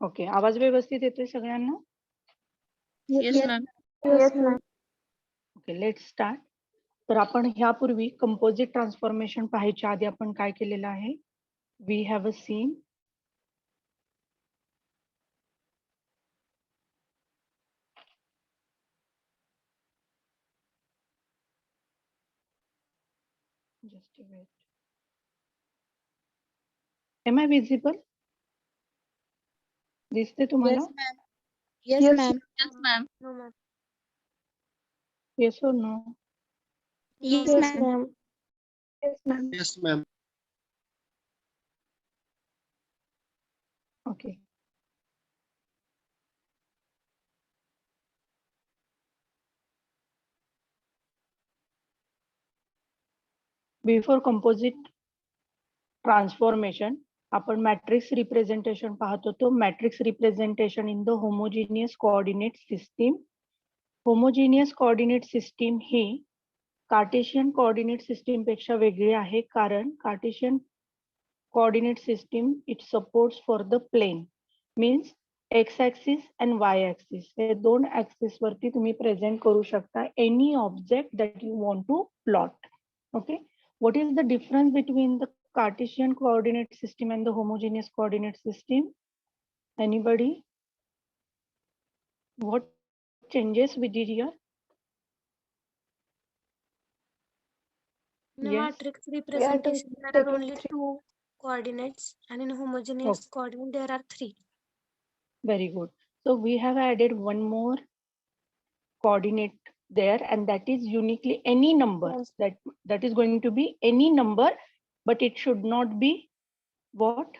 Okay, आवाज व्यवस्थित येतोय सगळ्यांना? Yes, ma'am. Yes, ma'am. Okay, let's start. तर आपण ह्यापूर्वी कंपोजिट ट्रान्सफॉर्मेशन पाहायच्या आधी आपण काय केलेलं आहे? We have a seen just a wait. Am I visible? दिसते तुम्हाला? Yes, ma'am. Yes, Yes, ma'am. Yes, ma'am. No, ma'am. Yes or no? Yes, Yes, ma'am. ma'am. Yes, ma'am. Yes, ma'am. Okay. Before composite transformation, आपण matrix representation पाहत होतो. Matrix representation in the homogeneous coordinate system. Homogeneous coordinate system ही Cartesian coordinate system पेक्षा वेगळी आहे, कारण Cartesian coordinate system it supports for the plane, means x axis and y axis, हे दोन ऍक्सिस वरती तुम्ही प्रेझेंट करू शकता any object that you want to plot. Okay, what is the difference between the Cartesian coordinate system and the homogeneous coordinate system? Anybody? What changes we did here? In a Yes. matrix representation, there are taken only three. 2 coordinates, and in homogeneous coordinate, there are 3. Very good. So we have added one more coordinate there, and that is uniquely any number. Yes. That is going to be any number, but it should not be what?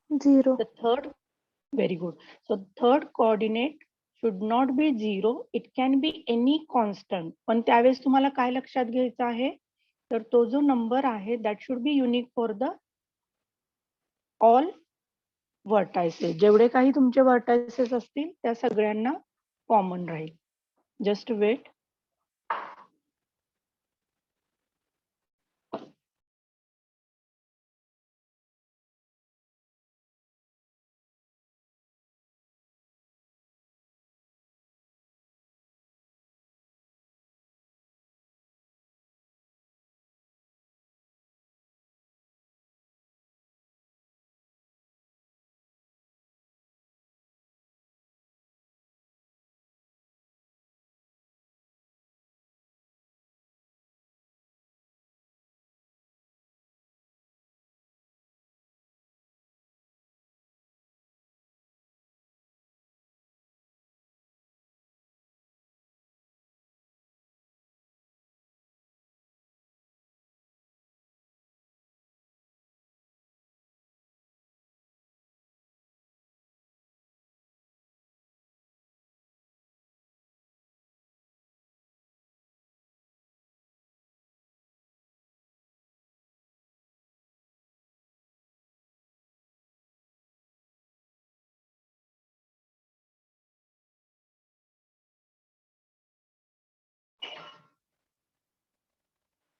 0. The third. Very good. So third coordinate should not be 0. It can be any constant. पण त्यावेळेस तुम्हाला काय लक्षात घ्यायचं आहे? तर तो जो नंबर आहे that should be unique for the all vertices. जेवढे काही तुमचे vertices असतील त्या सगळ्यांना कॉमन राहील. Just wait.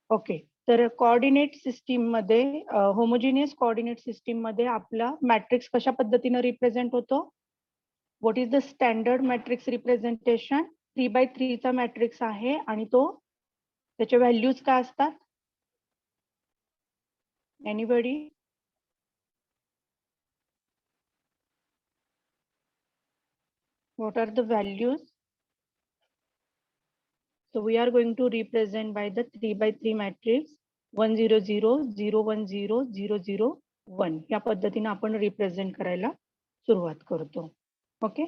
ओके, तर कोऑर्डिनेट सिस्टीम मध्ये होमोजिनियस कोऑर्डिनेट सिस्टीम मध्ये आपला मॅट्रिक्स कशा पद्धतीने रिप्रेझेंट होतो? What is the standard matrix representation? 3x3 चा मॅट्रिक्स आहे आणि तो त्याचे व्हॅल्यूज काय असतात? Anybody? What are the values? So we are going to represent by the 3x3 matrix 1 0 0 0 1 0 0 0 1 या पद्धतीने आपण रिप्रेझेंट करायला सुरुवात करतो. Okay,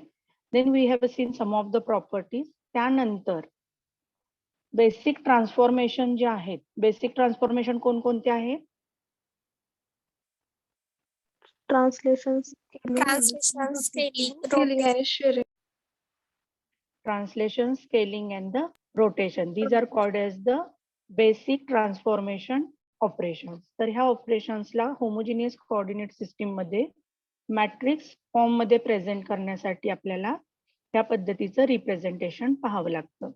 then we have seen some of the properties. त्यानंतर बेसिक ट्रान्सफॉर्मेशन जे आहेत, बेसिक ट्रान्सफॉर्मेशन कोणकोणते आहेत? Translation Scaling, sharing. Translation, scaling and the rotation. These are called as the basic transformation operations. तर ह्या ऑपरेशन्सला होमोजिनियस कोऑर्डिनेट सिस्टीम मध्ये matrix form मध्ये present करण्यासाठी आपल्याला त्या पद्धतीचं रिप्रेझेंटेशन पाहावं लागतं.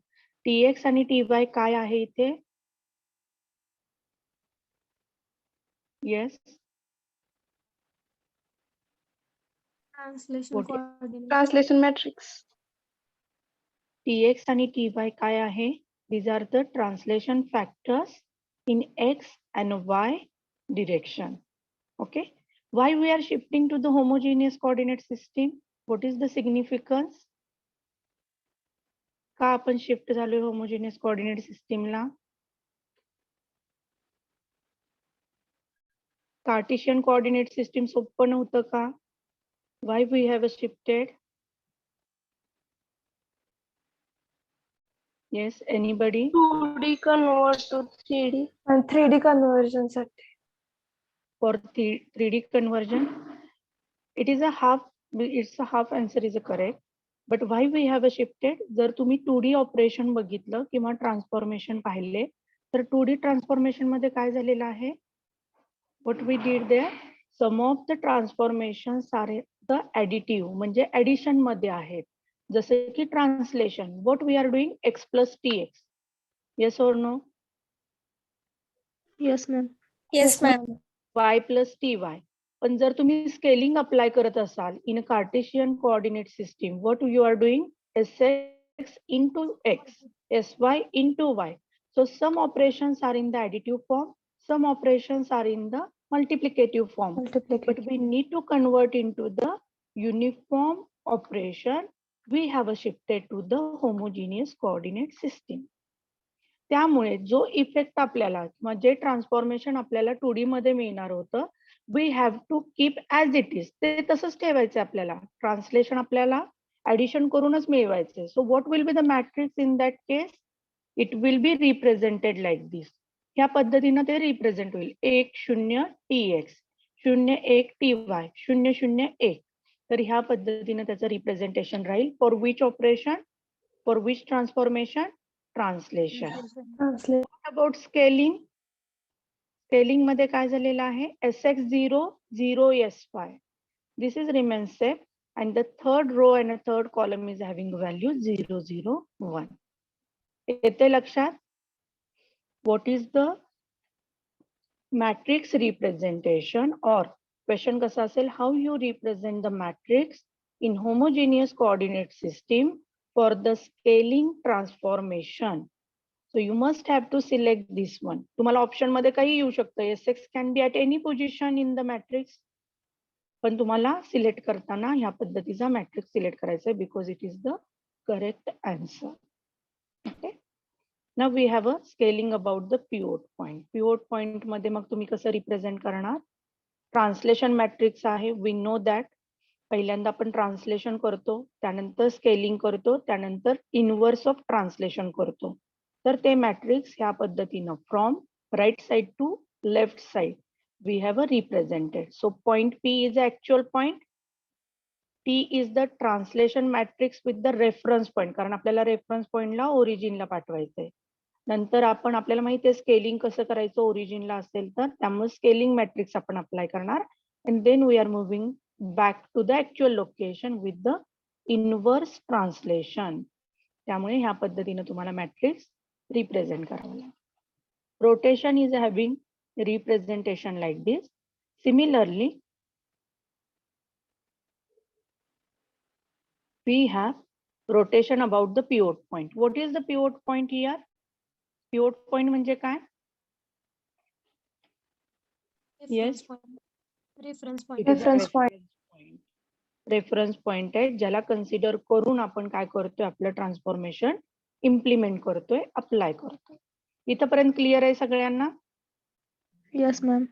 TX आणि TY काय आहे इथे? Yes, Translation What- coordinate. Translation matrix. Tx आणि Ty काय आहे? These are the translation factors in X and Y direction. Okay. Why we are shifting to the homogeneous coordinate system? What is the significance? का आपण shift झालोय homogeneous coordinate system ला? Cartesian coordinate system सोपं नव्हतं का? Why we have shifted? Yes, anybody? 2D convert to 3D. And 3D conversion साठी. For 3D conversion, it's a half answer is correct. But why we have shifted? जर तुम्ही 2D operation बघितलं किंवा transformation पाहिले तर 2D ट्रान्सफॉर्मेशन मध्ये काय झालेलं आहे? What we did there, some of the transformations are the additive म्हणजे addition मध्ये आहेत. जसे की translation, what we are doing x plus tx. Yes or no? Yes, ma'am. Yes, ma'am. y plus ty. पण जर तुम्ही स्केलिंग अप्लाय करत असाल in Cartesian coordinate system, what you are doing sx into x, sy into y. So some operations are in the additive form, some operations are in the multiplicative form. But we need to convert into the uniform operation. We have shifted to the homogeneous coordinate system. त्यामुळे जो effect आपल्याला किंवा जे transformation आपल्याला 2D मध्ये मिळणार होतं, we have to keep as it is. ते तसंच ठेवायचं आपल्याला. ट्रान्सलेशन आपल्याला ऍडिशन करूनच मिळवायचे. So what will be the matrix in that case? It will be represented like this. ह्या पद्धतीनं ते रिप्रेझेंट होईल. 1 0 tx, 0 1 ty, 0 0 1. तर ह्या पद्धतीनं त्याचं रिप्रेझेंटेशन राहील. For which operation? For which transformation? Translation. Translate. About scaling, scaling मध्ये काय झालेलं आहे? sx0 0 sy. This is remains same and the third row and a third column is having value 0 0 1. येते लक्षात? What is the matrix representation or question कसा असेल? How you represent the matrix in homogeneous coordinate system for the scaling transformation? So you must have to select this one. तुम्हाला option मध्ये काही येऊ शकतं. sx can be at any position in the matrix. पण तुम्हाला select करताना ह्या पद्धतीचा मॅट्रिक्स सिलेक्ट करायचा आहे because it is the correct answer. Okay. Now we have a scaling about the pivot point. Pivot point मध्ये मग तुम्ही कसं रिप्रेझेंट करणार? ट्रान्सलेशन मॅट्रिक्स आहे. We know that. पहिल्यांदा आपण ट्रान्सलेशन करतो, त्यानंतर स्केलिंग करतो, त्यानंतर इनवर्स ऑफ ट्रान्सलेशन करतो. तर ते मॅट्रिक्स ह्या पद्धतीनं from right side to left side we have a represented. So point P is the actual point. T is the translation matrix with the reference point. कारण आपल्याला reference पॉइंटला ओरिजिनला पाठवायचंय. नंतर आपण आपल्याला माहिती आहे स्केलिंग कसं करायचं ओरिजिनला असेल तर, त्यामुळे स्केलिंग मॅट्रिक्स आपण अप्लाय करणार. And then we are moving back to the actual location with the inverse translation. त्यामुळे ह्या पद्धतीने तुम्हाला मॅट्रिक्स रिप्रेझेंट करावं लागेल. Rotation is having representation like this. Similarly, we have rotation about the pivot point. What is the pivot point here? Pivot point म्हणजे काय? Yes. Reference point. It is a Reference point. point. Reference point आहे ज्याला consider करून आपण काय करतोय? आपलं transformation implement करतोय, अप्लाय करतोय. इथपर्यंत क्लिअर आहे सगळ्यांना? Yes, ma'am.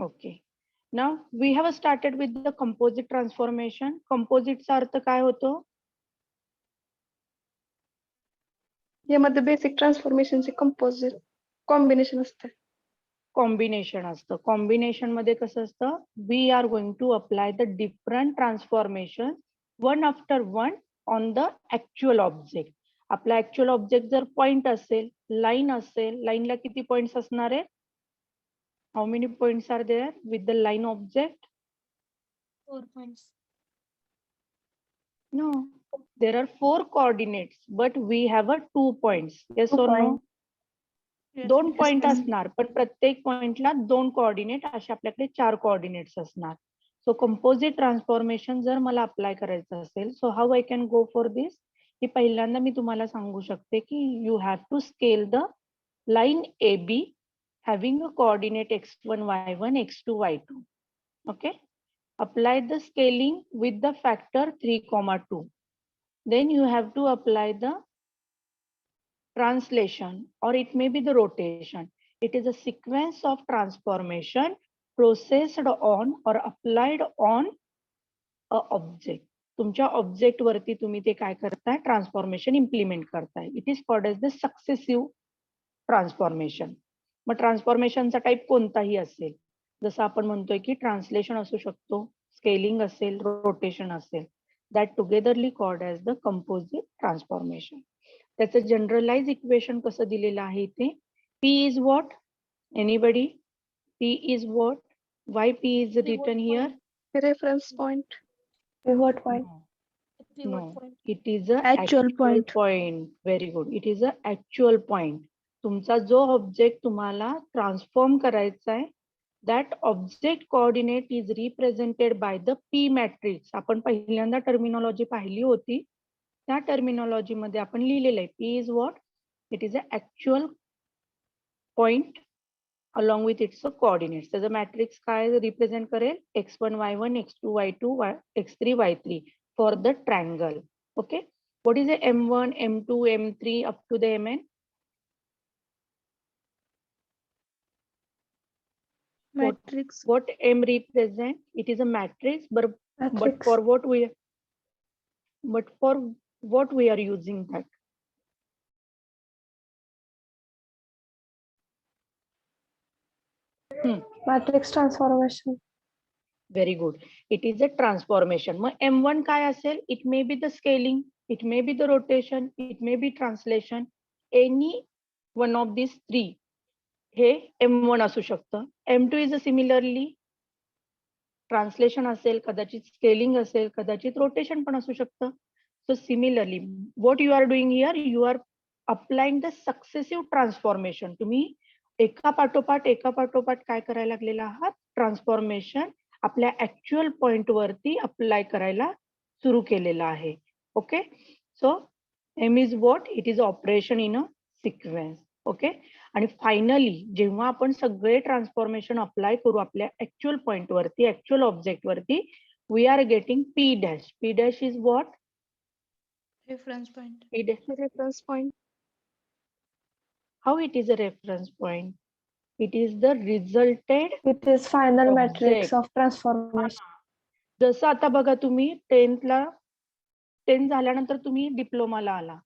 Okay. Now we have started with the composite transformation. Composite चा अर्थ काय होतो? यामध्ये बेसिक ट्रान्सफॉर्मेशनचे कंपोजिट कॉम्बिनेशन असते. कॉम्बिनेशन असतं. कॉम्बिनेशन मध्ये कसं असतं? We are going to apply the different transformation one after one on the actual object. आपला ऍक्च्युअल ऑब्जेक्ट जर पॉइंट असेल, लाईन असेल, लाईनला किती पॉइंट्स असणार आहे? How many points are there with the line object? 4 points. No, there are 4 coordinates, but we have a 2 points. Yes or no? दोन point असणार, पण प्रत्येक पॉइंटला 2 कोऑर्डिनेट असे आपल्याकडे 4 कोऑर्डिनेट्स असणार. सो कंपोजिट ट्रान्सफॉर्मेशन जर मला अप्लाय करायचं असेल, so how I can go for this? की पहिल्यांदा मी तुम्हाला सांगू शकते की you have to scale the line AB having a coordinate x1, y1, x2, y2. Okay. Apply the scaling with the factor 3,2. Then you have to apply the translation, or it may be the rotation. It is a sequence of transformation processed on or applied on a object. तुमच्या object वरती तुम्ही ते काय करताय? Transformation implement करताय. It is called as the successive transformation. मग ट्रान्सफॉर्मेशनचा type कोणताही असेल, जसं आपण म्हणतोय की ट्रान्सलेशन असू शकतो, स्केलिंग असेल, रोटेशन असेल, that togetherly called as the composite transformation. त्याचं जनरलाइज इक्वेशन कसं दिलेलं आहे इथे? P is what? Anybody? P is what? Why P is written here? Reference point. Pivot point. Pivot No, point. it is a Actual point. Very good. It is a actual point. तुमचा जो object तुम्हाला transform करायचा आहे, that object coordinate is represented by the P matrix. आपण पहिल्यांदा terminology पाहिली होती, त्या टर्मिनॉलॉजी मध्ये आपण लिहिलेलं आहे P is what? It is an actual point along with its coordinates. त्याचं मॅट्रिक्स काय रिप्रेझेंट करेल? x1, y1, x2, y2, x3, y3 for the triangle. Okay. What is the m1, m2, m3 up to the mn? Matrix. What m represent? It is a matrix, but Matrix. for what we are using that? Matrix transformation. Very good. It is a transformation. मग m1 काय असेल? It may be the scaling, it may be the rotation, it may be translation. Any one of these three हे m1 असू शकतं. m2 is a similarly translation असेल, कदाचित scaling असेल, कदाचित रोटेशन पण असू शकतं. So similarly what you are doing here, you are applying the successive transformation. तुम्ही एका पाठोपाठ काय करायला लागलेला आहात? ट्रान्सफॉर्मेशन आपल्या ऍक्च्युअल पॉइंट वरती अप्लाय करायला सुरू केलेलं आहे. Okay. So M is what? It is operation in a sequence. Okay. आणि फायनली जेव्हा आपण सगळे ट्रान्सफॉर्मेशन अप्लाय करू आपल्या ऍक्च्युअल पॉइंट वरती, ऍक्च्युअल ऑब्जेक्ट वरती, we are getting P dash. P dash is what? Reference point. P dash. Reference point. How it is a reference point? It is the resulted It is final Object. matrix of transformation. जसं आता बघा तुम्ही 10th झाल्यानंतर तुम्ही डिप्लोमाला आला,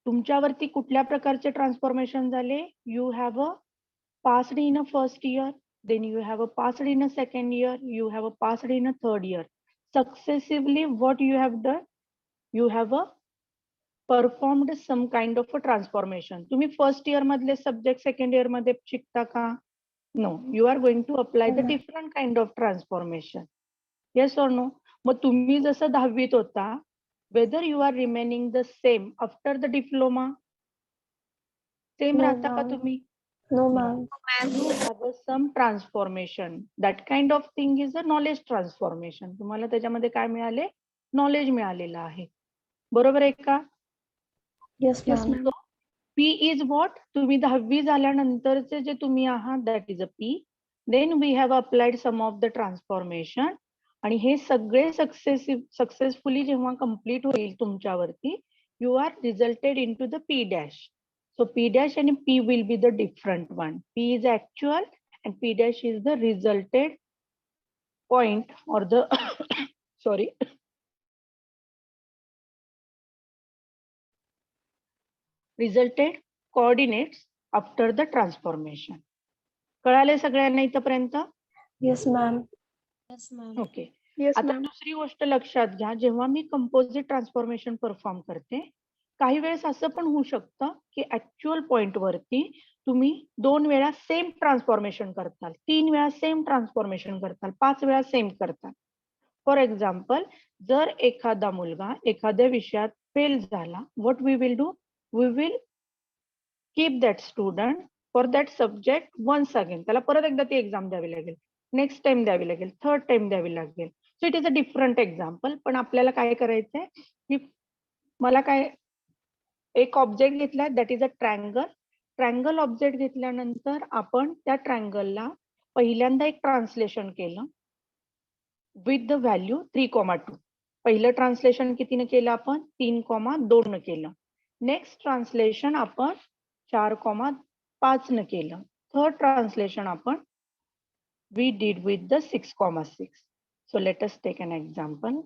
तुमच्यावरती कुठल्या प्रकारचे ट्रान्सफॉर्मेशन झाले? You have a passed in a first year, then you have a passed in a second year, you have a passed in a third year. Successively what you have done? You have a performed some kind of a transformation. तुम्ही first year मधले subject second year मध्ये शिकता का? No. You are going to apply the different kind of transformation. Yes or no? मग तुम्ही जसं 10वीत होता, whether you are remaining the same after the diploma? Same No, राहता का ma'am. तुम्ही? No, ma'am. You have some transformation. That kind of thing is a knowledge transformation. तुम्हाला त्याच्यामध्ये काय मिळाले? नॉलेज मिळालेलं आहे. बरोबर आहे का? Yes, ma'am. So, P is what? तुम्ही 10वी झाल्यानंतरचे जे तुम्ही आहात, that is a P. Then we have applied some of the transformation. आणि हे सगळे सक्सेसफुली जेव्हा कंप्लीट होईल तुमच्यावरती, you are resulted in to the P dash. So P dash आणि P will be the different one. P is actual and P dash is the resulted point or the sorry, resulted coordinates after the transformation. कळाले सगळ्यांना इथपर्यंत? Yes, ma'am. Yes, ma'am. Okay. Yes, आता ma'am. दुसरी गोष्ट लक्षात घ्या, जेव्हा मी composite transformation perform करते, काही वेळेस असं पण होऊ शकतं की ऍक्च्युअल पॉइंट वरती तुम्ही 2 वेळा सेम ट्रान्सफॉर्मेशन करताल, 3 वेळा सेम ट्रान्सफॉर्मेशन करताल, 5 वेळा सेम करताल. फॉर एक्झाम्पल, जर एखादा मुलगा एखाद्या विषयात फेल झाला, what we will do? We will keep that student for that subject once again. त्याला परत एकदा ती एक्झाम द्यावी लागेल. नेक्स्ट टाइम द्यावी लागेल, थर्ड टाइम द्यावी लागेल. So it is a different example. पण आपल्याला काय करायचंय की मला काय एक ऑब्जेक्ट घेतलाय that is a triangle. Triangle object घेतल्यानंतर आपण त्या ट्रायंगलला पहिल्यांदा एक ट्रान्सलेशन केलं विथ द व्हॅल्यू 3,2. पहिलं ट्रान्सलेशन कितीने केलं आपण 3,2 न केलं. नेक्स्ट ट्रान्सलेशन आपण 4,5 न केलं. थर्ड ट्रान्सलेशन आपण we did with the 6,6. So let us take an example.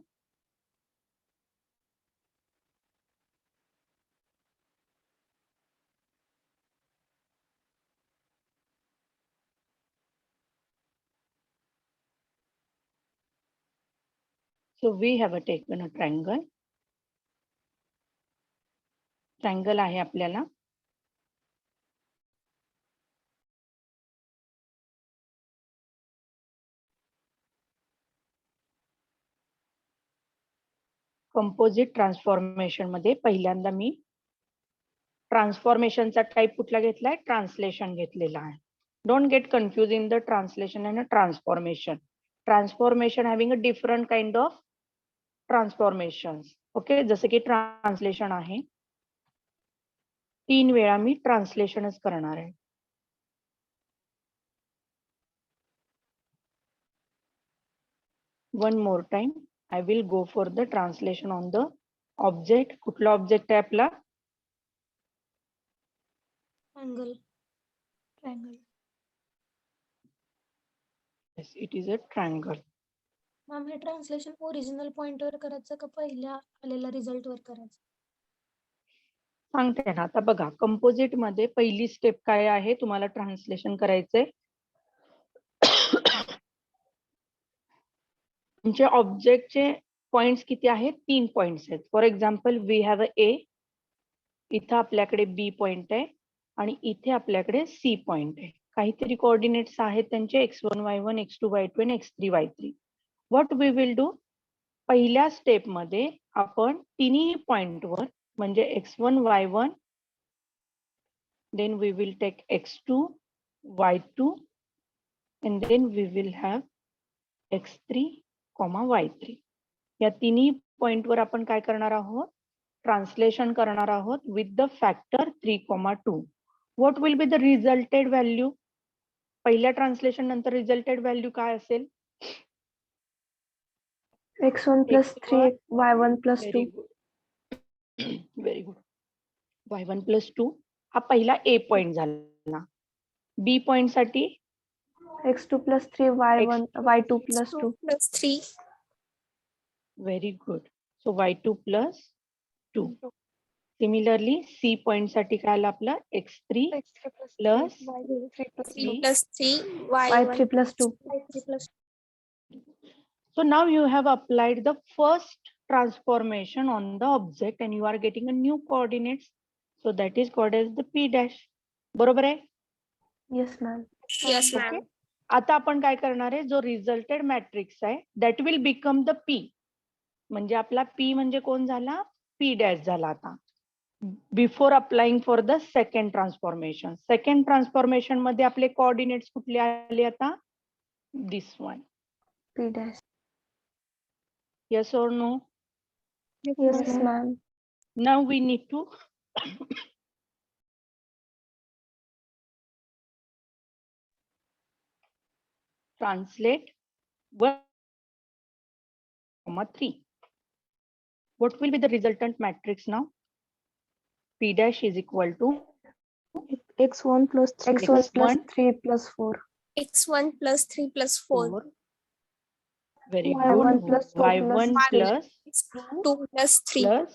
So we have taken a triangle. Triangle आहे आपल्याला. कंपोजिट ट्रान्सफॉर्मेशन मध्ये पहिल्यांदा मी ट्रान्सफॉर्मेशनचा टाइप कुठला घेतलाय, ट्रान्सलेशन घेतलेला आहे. Don't get confuse in the translation and transformation. Transformation having a different kind of transformations. Okay, जसे की ट्रान्सलेशन आहे 3 वेळा मी ट्रान्सलेशनच करणार आहे. One more time, I will go for the translation on the object. कुठला ऑब्जेक्ट आहे आपला? Triangle. Triangle. Yes, it is a triangle. Ma'am हे ट्रान्सलेशन ओरिजिनल पॉइंट वर करायचं का पहिल्या आलेल्या रिझल्ट वर करायचं? सांगते ना, आता बघा कंपोजिट मध्ये पहिली स्टेप काय आहे, तुम्हाला ट्रान्सलेशन करायचंय. तुमच्या ऑब्जेक्टचे पॉइंट्स किती आहेत? 3 पॉइंट्स आहेत. For example we have a A, इथं आपल्याकडे बी पॉइंट आहे आणि इथे आपल्याकडे सी पॉइंट आहे. काहीतरी कोऑर्डिनेट्स आहेत त्यांचे x1 y1 x2 y2 आणि x3 y3. What we will do, पहिल्या स्टेप मध्ये आपण तिन्ही पॉइंटवर म्हणजे x1 y1, then we will take x2 y2 and then we will have x3 y3. या तिन्ही पॉइंटवर आपण काय करणार आहोत, ट्रान्सलेशन करणार आहोत with the factor 3,2. What will be the रिझल्टेड value? पहिल्या ट्रान्सलेशन नंतर रिझल्टेड व्हॅल्यू काय असेल? x1 plus 3 y1 plus 2. Very good. y1 plus 2 हा पहिला ए पॉइंट झाला. बी पॉइंट साठी x2 plus 3 y1 y2 plus 2. Plus 3. Very good. So y2 plus 2. Similarly C point साठी काय आलं आपलं x3 plus 3 plus 3 y3 plus 2. y3 plus So now you have applied the first transformation on the object and you are getting a new coordinates. So that is called as the p dash. बरोबर आहे? Yes ma'am. yes Okay. ma'am. आता आपण काय करणार आहे, जो रिझल्टेड matrix आहे that will become the P. म्हणजे आपला पी म्हणजे कोण झाला, पी डॅश झाला. आता before applying for the second transformation. Second transformation मध्ये आपले कोऑर्डिनेट्स कुठले आले आता? दिस one. P dash. Yes or no? Yes ma'am. Now we need to translate 1,3. What will be the resultant matrix now? P dash is equal to x1 plus 3 x1 plus 3 plus 4. x1 plus 3 plus 4. 4. Very y1 good. plus 2 y1 plus plus 2 plus 3. plus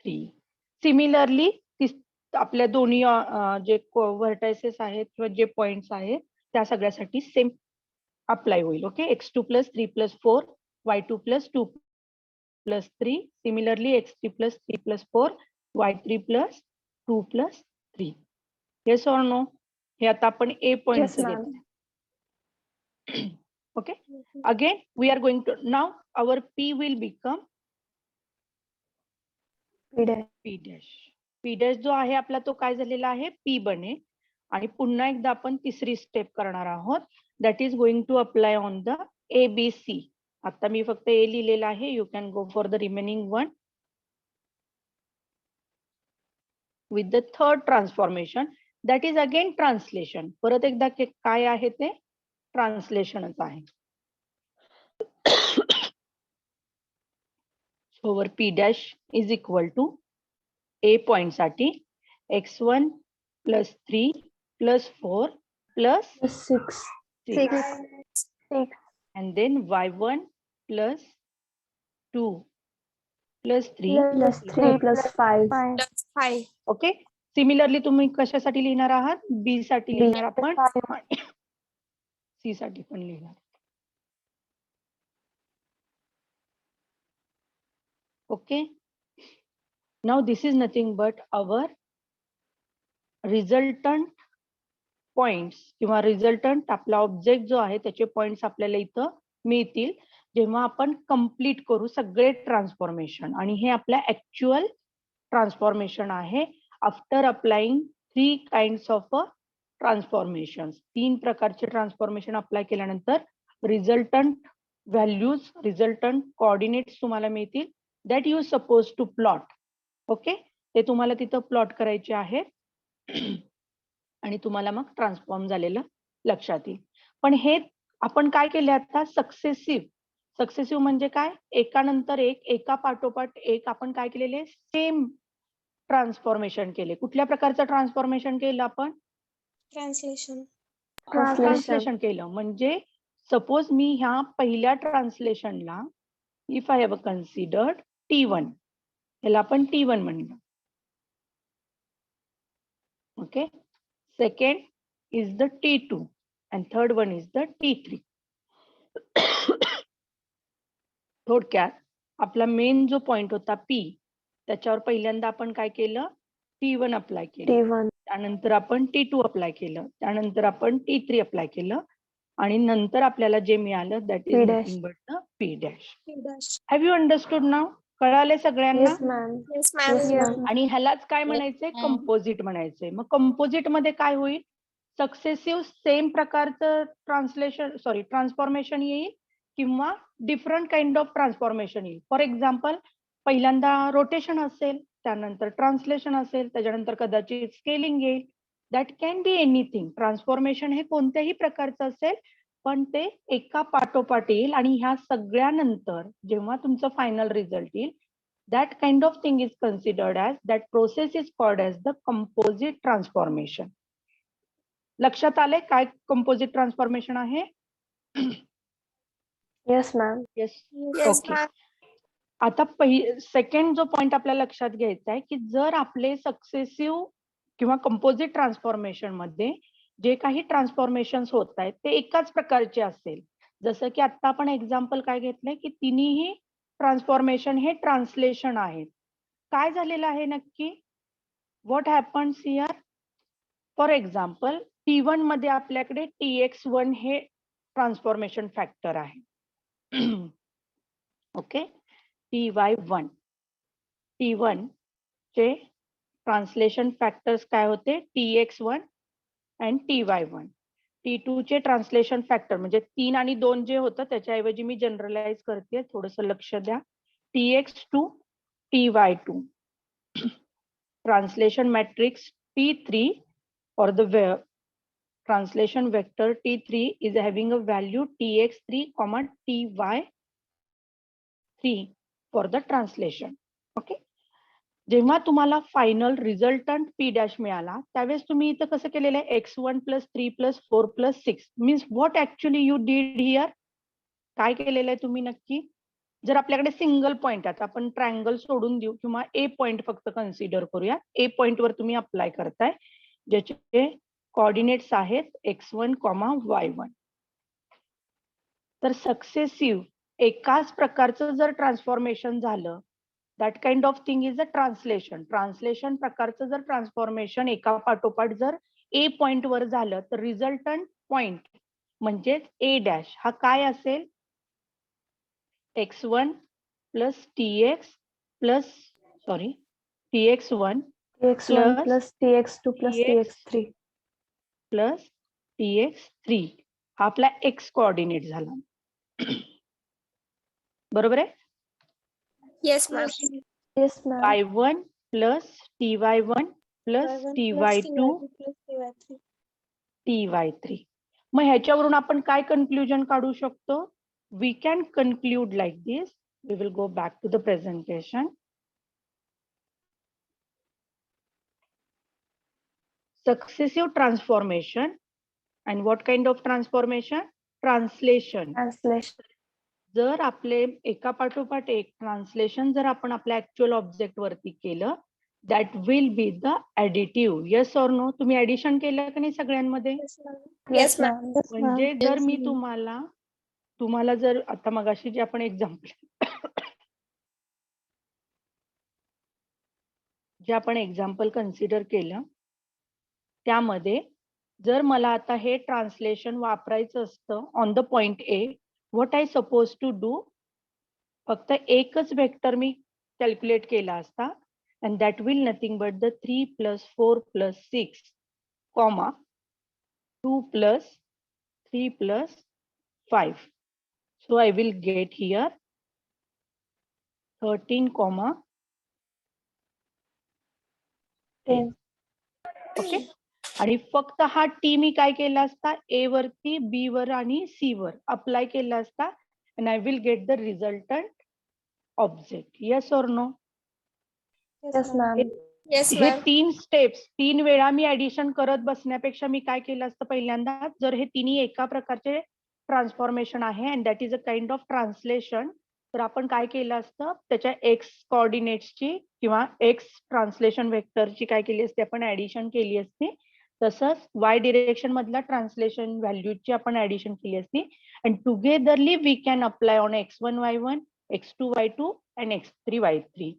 3. Similarly, आपल्या दोन्ही जे vertices आहेत किंवा जे points आहेत त्या सगळ्यासाठी same apply होईल. Okay, x2 plus 3 plus 4, y2 plus 2 plus 3. Similarly, x3 plus 3 plus 4, y3 plus 2 plus 3. Yes or no? हे आता आपण ए पॉइंट Yes, ma'am. घेतलं. Okay, again we are going to now our p will become P dash. p dash. p dash जो आहे आपला तो काय झालेला आहे, p बने. आणि पुन्हा एकदा आपण तिसरी स्टेप करणार आहोत. that is going to apply on the ABC. आता मी फक्त A लिहिलेला आहे. You can go for the remaining one. With the third transformation, that is again translation. परत एकदा काय आहे ते ट्रान्सलेशनच आहे. So our P dash is equal to A point साठी x1 plus 3 plus 4 plus 6. 6 and then y1 plus 2 plus 3 Plus 3 plus 5. 5. Okay. Similarly तुम्ही कशासाठी लिहिणार आहात? बी साठी B. लिहिणार आपण, सी साठी पण लिहिणार. Okay. Now this is nothing but our resultant points किंवा रिझल्टंट आपला ऑब्जेक्ट जो आहे त्याचे पॉइंट्स आपल्याला इथं मिळतील जेव्हा आपण कंप्लीट करू सगळे ट्रान्सफॉर्मेशन. आणि हे आपल्या ऍक्च्युअल ट्रान्सफॉर्मेशन आहे after applying 3 kinds of transformation. 3 प्रकारचे ट्रान्सफॉर्मेशन अप्लाय केल्यानंतर रिझल्टंट व्हॅल्यूज, रिझल्टंट कोऑर्डिनेट्स तुम्हाला मिळतील that you suppose to plot. Okay. ते तुम्हाला तिथं प्लॉट करायचे आहेत आणि तुम्हाला मग ट्रान्सफॉर्म झालेलं लक्षात येईल. पण हे आपण काय केले आता सक्सेसिव्ह म्हणजे काय? एकानंतर एक, एका पाठोपाठ एक आपण काय केलेले सेम ट्रान्सफॉर्मेशन केले. कुठल्या प्रकारचं ट्रान्सफॉर्मेशन केलं आपण? ट्रान्सलेशन केलं. म्हणजे सपोज मी ह्या पहिल्या ट्रान्सलेशनला if I have considered T1, ह्याला आपण T1 म्हणलं. Okay. Second is the T2 and third one is the T3. थोडक्यात आपला मेन जो पॉइंट होता P, त्याच्यावर पहिल्यांदा आपण काय केलं? T1 अप्लाय केलं. T1. त्यानंतर आपण T2 अप्लाय केलं. त्यानंतर आपण T3 अप्लाय केलं आणि नंतर आपल्याला जे मिळालं that is nothing but the P dash. Have you understood now? कळाले सगळ्यांना? Yes, ma'am. Yes, Yes, ma'am. ma'am. आणि ह्यालाच काय म्हणायचंय? ma'am. कंपोजिट म्हणायचंय. मग कंपोजिट मध्ये काय होईल? सक्सेसिव्ह सेम प्रकारचं ट्रान्सफॉर्मेशन येईल किंवा डिफरंट काइंड ऑफ ट्रान्सफॉर्मेशन येईल. फॉर एक्झाम्पल पहिल्यांदा रोटेशन असेल, त्यानंतर ट्रान्सलेशन असेल, त्याच्यानंतर कदाचित स्केलिंग येईल. That can be anything. Transformation हे कोणत्याही प्रकारचं असेल पण ते एका पाठोपाठ येईल आणि ह्या सगळ्यानंतर जेव्हा तुमचं फायनल रिझल्ट येईल that kind of thing is considered as, that process is called as the composite transformation. लक्षात आले काय कंपोजिट ट्रान्सफॉर्मेशन आहे? Yes, ma'am. Yes. Yes, okay. ma'am. आता सेकंड जो पॉइंट आपल्याला लक्षात घ्यायचा आहे की जर आपले सक्सेसिव्ह किंवा कंपोजिट ट्रान्सफॉर्मेशन मध्ये जे काही ट्रान्सफॉर्मेशन्स होत आहेत ते एकाच प्रकारचे असेल, जसं की आता आपण एक्झाम्पल काय घेतलंय की तिन्ही ट्रान्सफॉर्मेशन हे ट्रान्सलेशन आहेत. काय झालेलं आहे नक्की? What happens here? For example T1 मध्ये आपल्याकडे TX1 हे ट्रान्सफॉर्मेशन फॅक्टर आहे. ओके. TY1 T1 चे ट्रान्सलेशन फॅक्टर्स काय होते? TX1 and TY1. T2 चे ट्रान्सलेशन फॅक्टर म्हणजे 3 आणि 2 जे होतं त्याच्याऐवजी मी जनरलाइज करते, थोडंसं लक्ष द्या. TX2 TY2. Translation matrix T3 or the translation vector T3 is having a value TX3, TY3 for the translation. Okay. जेव्हा तुम्हाला फायनल रिझल्टंट P डॅश मिळाला त्यावेळेस तुम्ही इथं कसं केलेलं आहे? x1 + 3 + 4 + 6 means what actually you did here? काय केलेलं आहे तुम्ही नक्की? जर आपल्याकडे सिंगल पॉइंट आहे आपण ट्रायंगल सोडून देऊ किंवा ए पॉइंट फक्त कन्सिडर करूया. ए पॉइंट वर तुम्ही अप्लाय करताय ज्याचे कोऑर्डिनेट्स आहेत x1, y1. तर सक्सेसिव्ह एकाच प्रकारचं जर ट्रान्सफॉर्मेशन झालं that kind of thing is a translation. Translation प्रकारचं जर ट्रान्सफॉर्मेशन एका पाठोपाठ जर ए पॉइंट वर झालं तर रिझल्टंट पॉइंट म्हणजेच ए डॅश हा काय असेल? x1 + TX + TX1 TX1 plus plus TX2 plus TX TX3. + TX3 हा आपला एक्स कोऑर्डिनेट झाला. बरोबर आहे. Yes ma'am. Yes ma'am. y1 plus ty1 plus ty2 ty3. मग ह्याच्यावरून आपण काय कन्क्लुजन काढू शकतो? We can conclude like this. We will go back to the presentation. Successive transformation. And what kind of transformation? Translation. Translation. जर आपले एका पाठोपाठ एक ट्रान्सलेशन जर आपण आपल्या ऍक्च्युअल ऑब्जेक्ट वरती केलं, that will be the additive. Yes or no? तुम्ही ऍडिशन केलं की नाही सगळ्यांमध्ये? Yes ma'am. म्हणजे जर मी तुम्हाला जर आता मगाशी जे आपण एक्झाम्पल कन्सिडर केलं, त्यामध्ये जर मला आता हे ट्रान्सलेशन वापरायचं असतं on the point A, what I suppose to do, फक्त एकच वेक्टर मी कॅल्क्युलेट केला असता, and that will nothing but the 3 + 4 + 6, 2 + 3 + 5. So I will get here 13, 10. Okay. आणि फक्त हा टी मी काय केला असता, ए वरती, बी वर आणि सी वर अप्लाय केला असता, and I will get the resultant object. Yes or no? Yes ma'am. हे 3 स्टेप्स 3 वेळा मी ऍडिशन करत बसण्यापेक्षा मी काय केलं असतं, पहिल्यांदा जर हे तिन्ही एका प्रकारचे ट्रान्सफॉर्मेशन आहे and that is a kind of translation, तर आपण काय केलं असतं, त्याच्या एक्स कोऑर्डिनेट्सची किंवा एक्स ट्रान्सलेशन वेक्टरची काय केली असते, आपण ऍडिशन केली असते. तसंच वाय डिरेक्शन मधला ट्रान्सलेशन व्हॅल्यूची आपण ऍडिशन केली असती, and togetherly we can apply on x1 y1 x2 y2 and x3 y3.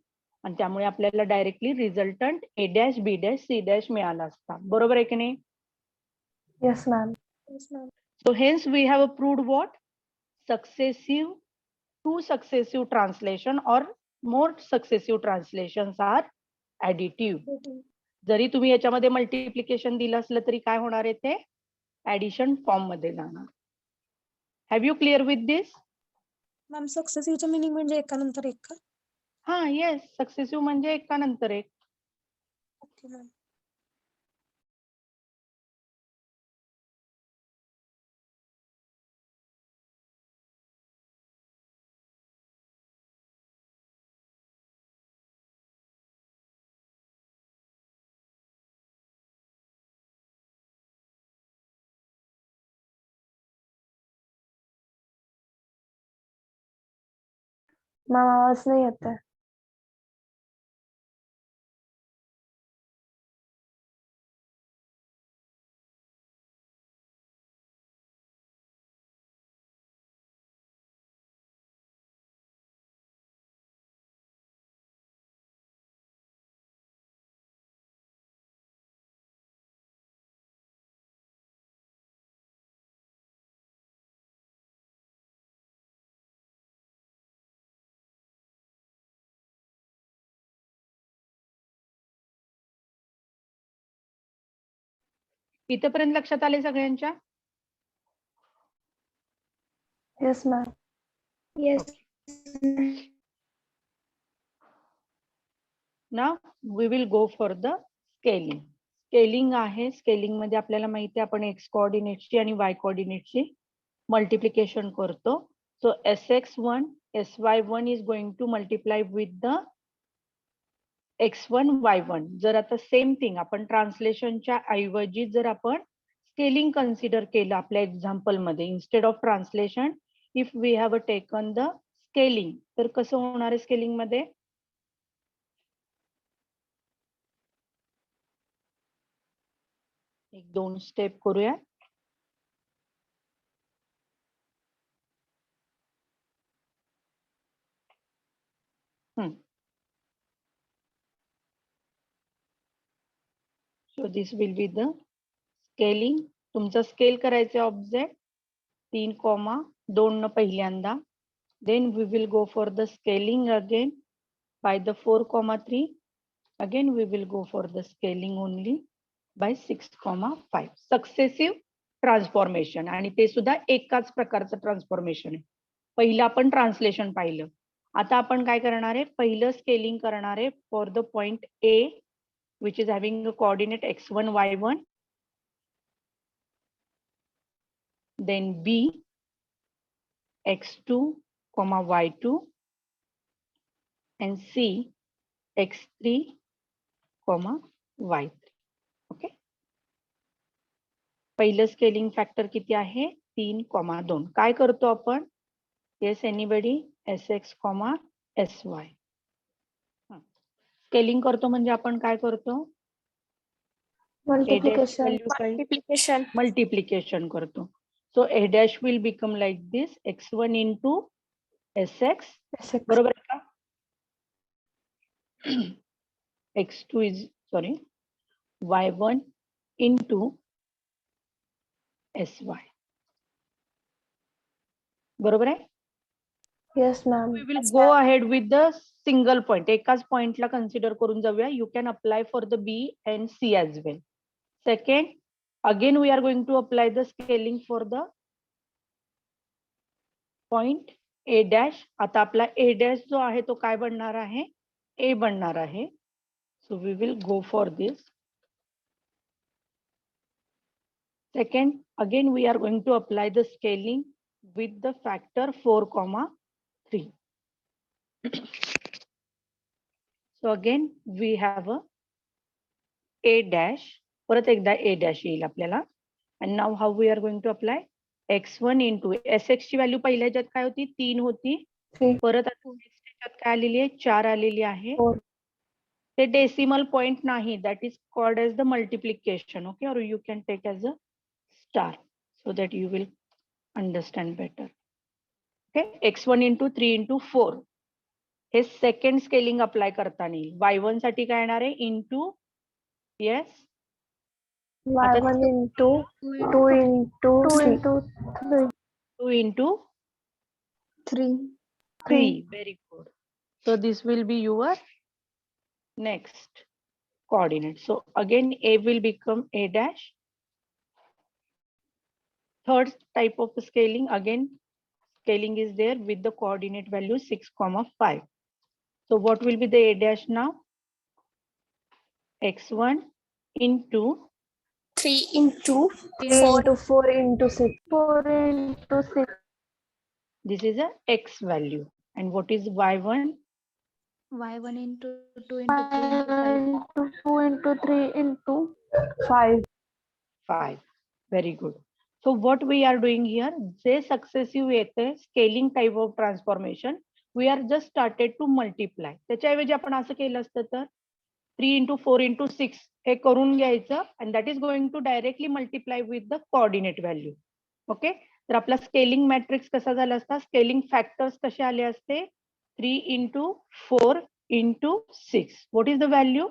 आणि त्यामुळे आपल्याला directly resultant a dash b dash c dash मिळाला असता. बरोबर आहे की नाही? Yes ma'am. So hence we have proved what? Two successive translation or more successive translations are additive. जरी तुम्ही याच्यामध्ये मल्टिप्लिकेशन दिलं असलं तरी काय होणार आहे, ते ऍडिशन फॉर्म मध्ये जाणार. Have you clear with this? Ma'am सक्सेसिव्हचं मिनिंग म्हणजे एकानंतर एक का? हा, येस. सक्सेसिव्ह म्हणजे एकानंतर एक. Okay ma'am. मॅम आवाज नाही येत आहे. इथपर्यंत लक्षात आले सगळ्यांच्या? Yes ma'am. Yes. Now we will go for the scaling. Scaling आहे. स्केलिंग मध्ये आपल्याला माहिती आहे, आपण एक्स कोऑर्डिनेटची आणि वाय कोऑर्डिनेटची मल्टिप्लिकेशन करतो. So sx1 sy1 is going to multiply with the x1 y1. जर आता सेम थिंग आपण ट्रान्सलेशनच्या ऐवजी जर आपण स्केलिंग कन्सिडर केलं आपल्या एक्झाम्पल मध्ये, instead of translation if we have taken the scaling, तर कसं होणार आहे स्केलिंग मध्ये? एक 2 स्टेप करूया. So this will be the scaling. तुमचं स्केल करायचे ऑब्जेक्ट 3,2 न पहिल्यांदा. Then we will go for the scaling again by the 4,3. Again we will go for the scaling only by 6,5. Successive transformation, आणि ते सुद्धा एकाच प्रकारचं ट्रान्सफॉर्मेशन आहे. पहिलं आपण ट्रान्सलेशन पाहिलं. आता आपण काय करणार आहे, पहिलं स्केलिंग करणार आहे for the point A which is having a coordinate x1 y1, then B x2 comma y2, and C x3 comma y3. Okay, पहिलं स्केलिंग फॅक्टर किती आहे, 3,2. काय करतो आपण, yes anybody, sx comma sy. Scaling करतो म्हणजे आपण काय करतो, मल्टिप्लिकेशन मल्टिप्लिकेशन करतो. So a dash will become like this, x1 into sx, बरोबर आहे का, x2 is sorry y1 into sy, बरोबर आहे. Yes, ma'am. We will go ahead with the single point. एकाच पॉइंटला कन्सिडर करून जाऊया. You can apply for the B and C as well. Second, again we are going to apply the scaling for the point A dash. आता आपला A dash जो आहे तो काय बनणार आहे, A बनणार आहे. So we will go for this. Second, again we are going to apply the scaling with the factor 4,3. So again we have a dash, परत एकदा a dash येईल आपल्याला. And now how we are going to apply, x1 into sx ची value पहिल्या ह्याच्यात काय होती, 3 होती. 3. परत आता नेक्स्ट ह्याच्यात काय आलेली आहे, 4 आलेली आहे. 4. ते डेसिमल पॉइंट नाही, that is called as the multiplication. Okay, और you can take as a star so that you will understand better. Okay, x1 into 3 into 4 हे सेकंड स्केलिंग अप्लाय करताना येईल. y1 साठी काय येणार आहे, into, yes, y1 into 2 into 3. 2 into 3. Very good. So this will be your next coordinate. So again A will become A dash. Third type of scaling, again scaling is there with the coordinate value 6,5. So what will be the A dash now, x1 into 3 into 4 into 4 into 6. 4 into 6. this is a x value, and what is y1, y1 into 2 into 3 into 5. Into 2 into 3 into 5. 5. Very good. So what we are doing here, जे successive येते scaling type of transformation, we are just started to multiply. त्याच्याऐवजी आपण असं केलं असतं तर 3 into 4 into 6 हे करून घ्यायचं, and that is going to directly multiply with the coordinate value. Okay, तर आपला स्केलिंग मॅट्रिक्स कसा झाला असता, स्केलिंग फॅक्टर्स कसे आले असते, 3 into 4 into 6. What is the value?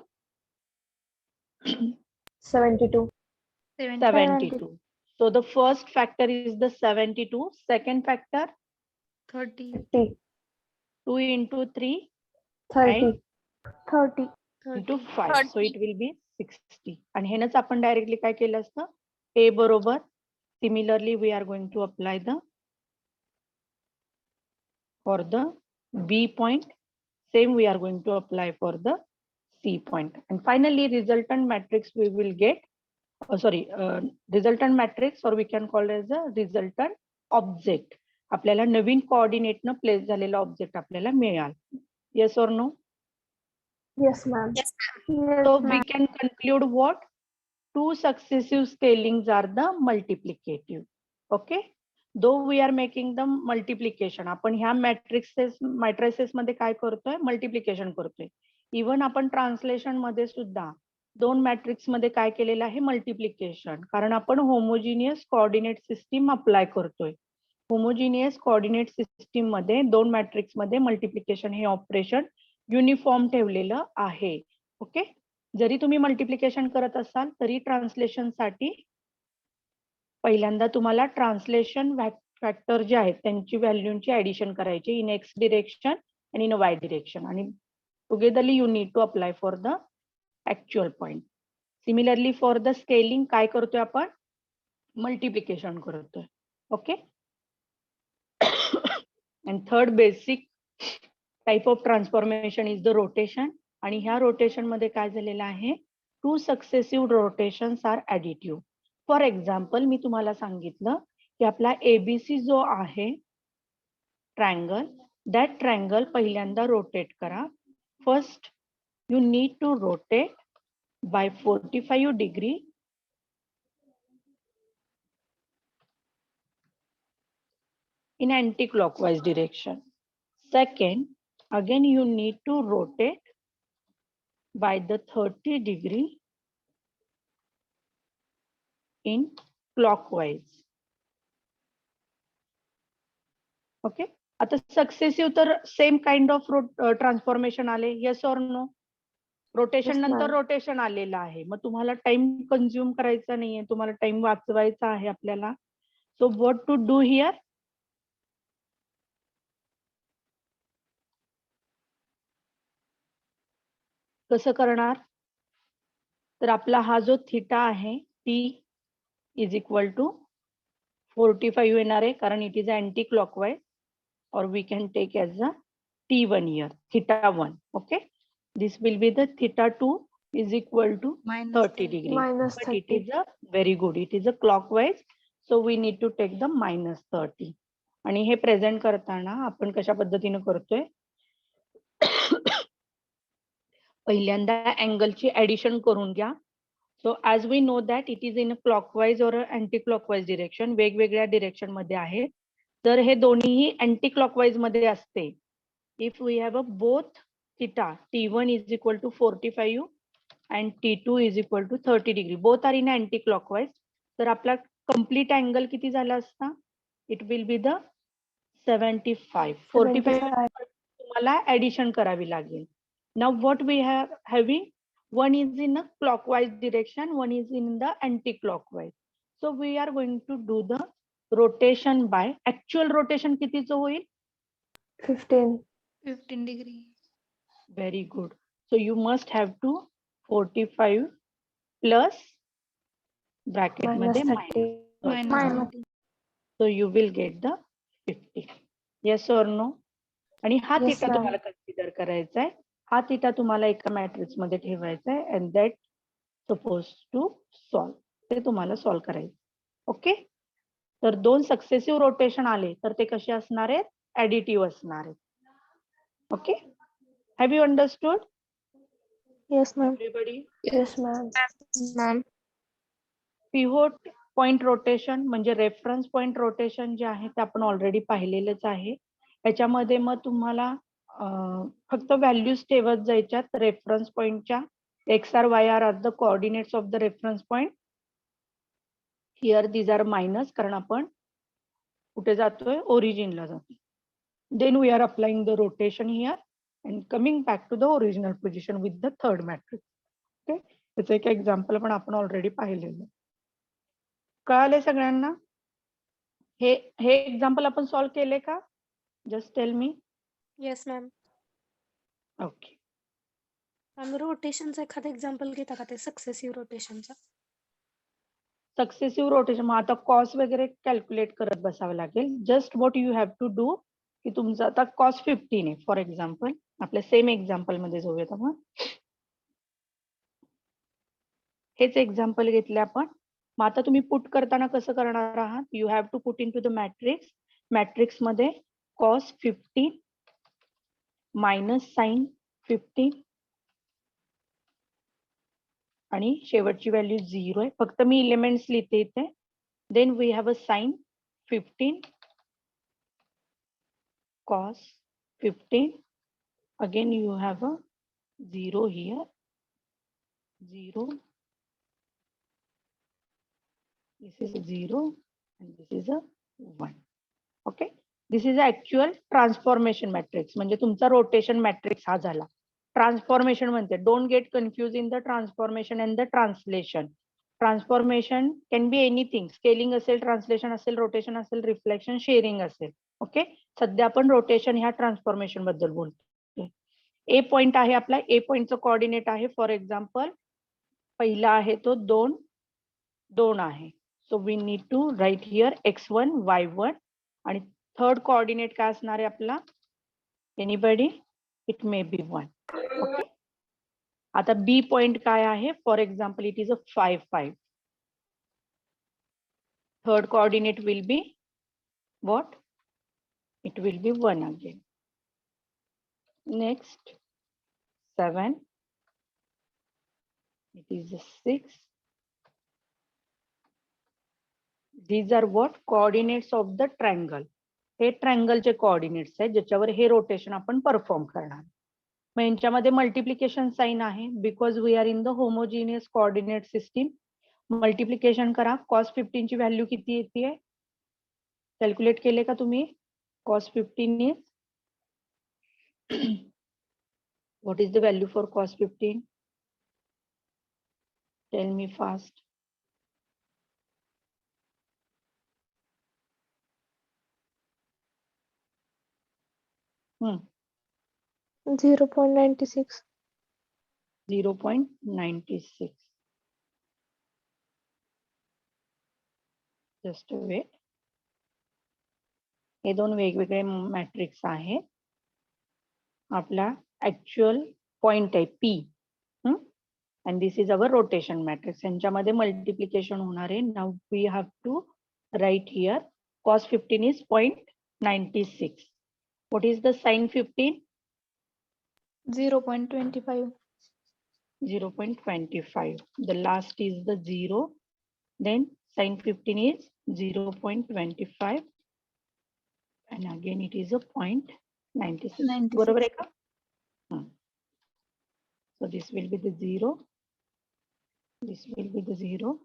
72. 72. So the first factor is the 72. Second factor 30. 50. 2 into 3 30. And 30. into 5. So it will be 60. आणि हेनच आपण डायरेक्टली काय केलं असतं, A बरोबर. Similarly we are going to apply the for the B point. Same we are going to apply for the C point. And finally resultant matrix we will get, resultant matrix, or we can call it as a resultant object. आपल्याला नवीन coordinate न place झालेला object आपल्याला मिळाल. Yes or no? Yes, ma'am. Yes, So we can conclude what? Two successive scalings are the multiplicative. Okay. Though we are making the multiplication, आपण ह्या matrices मध्ये काय करतोय, मल्टिप्लिकेशन करतोय. इवन आपण ट्रान्सलेशन मध्ये सुद्धा दोन मॅट्रिक्स मध्ये काय केलेलं आहे, मल्टिप्लिकेशन, कारण आपण होमोजिनियस कोऑर्डिनेट सिस्टीम अप्लाय करतोय. होमोजिनियस कोऑर्डिनेट सिस्टीम मध्ये दोन मॅट्रिक्स मध्ये मल्टिप्लिकेशन हे ऑपरेशन युनिफॉर्म ठेवलेलं आहे. ओके, जरी तुम्ही मल्टिप्लिकेशन करत असाल तरी ट्रान्सलेशन साठी पहिल्यांदा तुम्हाला ट्रान्सलेशन फॅक्टर जे आहेत त्यांची व्हॅल्यूची ऍडिशन करायची इन एक्स डिरेक्शन आणि इन वाय डिरेक्शन, आणि togetherly you need to apply for the actual point. Similarly for the scaling काय करतोय आपण, मल्टिप्लिकेशन करतोय. Okay. And third basic type of transformation is the rotation. आणि ह्या rotation मध्ये काय झालेलं आहे, 2 successive rotations are additive. For example मी तुम्हाला सांगितलं की आपला एबीसी जो आहे ट्रायंगल, दॅट ट्रायंगल पहिल्यांदा रोटेट करा. First you need to rotate by 45 degree in anti-clockwise direction. Second, again you need to rotate by the 30 degree in clockwise. Okay. आता सक्सेसिव्ह तर सेम काइंड ऑफ ट्रान्सफॉर्मेशन आले, yes or no? Rotation Yes, नंतर ma'am. Rotation आलेलं आहे. मग तुम्हाला time consume करायचा नाहीये, तुम्हाला टाइम वाचवायचा आहे आपल्याला. So what to do here? कसं करणार? तर आपला हा जो थीटा आहे टी इज इक्वल टू 45 येणार आहे, कारण it is anticlockwise, or we can take as a T1 here, theta 1. Okay, this will be the theta 2 is equal to Minus 30 degree. Minus But it 30. is a very good. It is a clockwise, so we need to take the minus 30. आणि हे present करताना आपण कशा पद्धतीने करतोय? पहिल्यांदा अँगलची addition करून घ्या. So as we know that it is in a clockwise or anticlockwise direction, वेगवेगळ्या डिरेक्शन मध्ये आहे. तर हे दोन्हीही अँटी क्लॉकवाईज मध्ये असते. If we have a both theta, T1 is equal to 45 and T2 is equal to 30 degree. Both are in anti-clockwise. तर आपला complete angle किती झाला असता? It will be the 75. 45 तुम्हाला addition करावी लागेल. Now what we have having? One is in a clockwise direction, one is in the anti-clockwise. So we are going to do the rotation by actual rotation कितीचं होईल? 15. 15 degree. Very good. So you must have to 45 plus bracket Minus मध्ये 30. minus. Minus 30. So you will get the 50. Yes or no? आणि हा Yes, theta ma'am. तुम्हाला consider करायचा आहे. हा theta तुम्हाला एका मॅट्रिक्स मध्ये ठेवायचा आहे and that suppose to solve. ते तुम्हाला सॉल्व करायचं. ओके. तर 2 सक्सेसिव्ह रोटेशन आले तर ते कसे असणार आहेत? ऍडिटिव्ह असणार आहेत. Okay, have you understood? Yes, ma'am. Everybody? Yes, ma'am. Ma'am. Pivot point rotation म्हणजे रेफरन्स पॉइंट रोटेशन जे आहे ते आपण ऑलरेडी पाहिलेलंच आहे. याच्यामध्ये मग तुम्हाला फक्त व्हॅल्यूज ठेवत जायच्यात रेफरन्स पॉइंटच्या. XR YR are the coordinates of the reference point. Here these are minus, कारण आपण कुठे जातोय? ओरिजिनला जातोय. Then we are applying the rotation here and coming back to the original position with the third matrix. Okay, त्याचं एक example पण आपण already पाहिलेलं. कळाले सगळ्यांना? हे एक्झाम्पल आपण सॉल्व केले का? Just tell me. Yes ma'am. Okay. आम्ही रोटेशनचं एखादं एक्झाम्पल घेता का ते सक्सेसिव्ह रोटेशनचं? सक्सेसिव्ह रोटेशन मग आता कॉस वगैरे कॅल्क्युलेट करत बसावं लागेल. Just what you have to do की तुमचं आता कॉस 15 आहे फॉर एक्झाम्पल. आपल्या सेम एक्झाम्पल मध्ये जाऊयात आपण. हेच एक्झाम्पल घेतले आपण. मग आता तुम्ही पुट करताना कसं करणार आहात? You have to put in to the matrix. Matrix मध्ये कॉस 15 मायनस साइन 15 आणि शेवटची व्हॅल्यू 0 आहे. फक्त मी एलिमेंट्स लिहिते इथे. Then we have a sine 15 cos 15. Again you have a 0 here. 0. This is a 0 and this is a 1. Okay. This is a actual transformation matrix. म्हणजे तुमचा rotation matrix हा झाला. ट्रान्सफॉर्मेशन म्हणते. Don't get confuse in the transformation and the translation. Transformation can be anything. Scaling असेल, translation असेल, rotation असेल, reflection, sharing असेल. Okay. सध्या आपण रोटेशन ह्या ट्रान्सफॉर्मेशन बद्दल बोलतो. ए पॉइंट आहे आपला. ए पॉइंटचं कोऑर्डिनेट आहे फॉर एक्झाम्पल पहिला आहे तो 2 2 आहे. So we need to write here x1 y1 आणि थर्ड कोऑर्डिनेट काय असणार आहे आपला? Anybody? It may be 1. Okay. आता बी पॉइंट काय आहे? For example it is a 5 5. Third coordinate will be what? It will be 1 again. Next 7. It is a 6. These are what? Coordinates of the triangle. हे ट्रायंगलचे coordinates आहेत ज्याच्यावर हे rotation आपण perform करणार. मग यांच्यामध्ये मल्टिप्लिकेशन साइन आहे because we are in the homogeneous coordinate system. Multiplication करा. cos 15 ची व्हॅल्यू किती येते? कॅल्क्युलेट केले का तुम्ही? cos 15 is what is the value for cos 15? Tell me fast. Hmm. 0.96. 0.96. Just wait. हे दोन वेगवेगळे मॅट्रिक्स आहे. आपला ऍक्च्युअल पॉइंट आहे P. And this is our rotation matrix. यांच्यामध्ये मल्टिप्लिकेशन होणार आहे. Now we have to write here cos 15 is 0.96. What is the sin 15? 0.25. 0.25. The last is the 0. Then sin 15 is 0.25. And again it is a 0.96. 96. बरोबर आहे का? So this will be the 0. This will be the 0.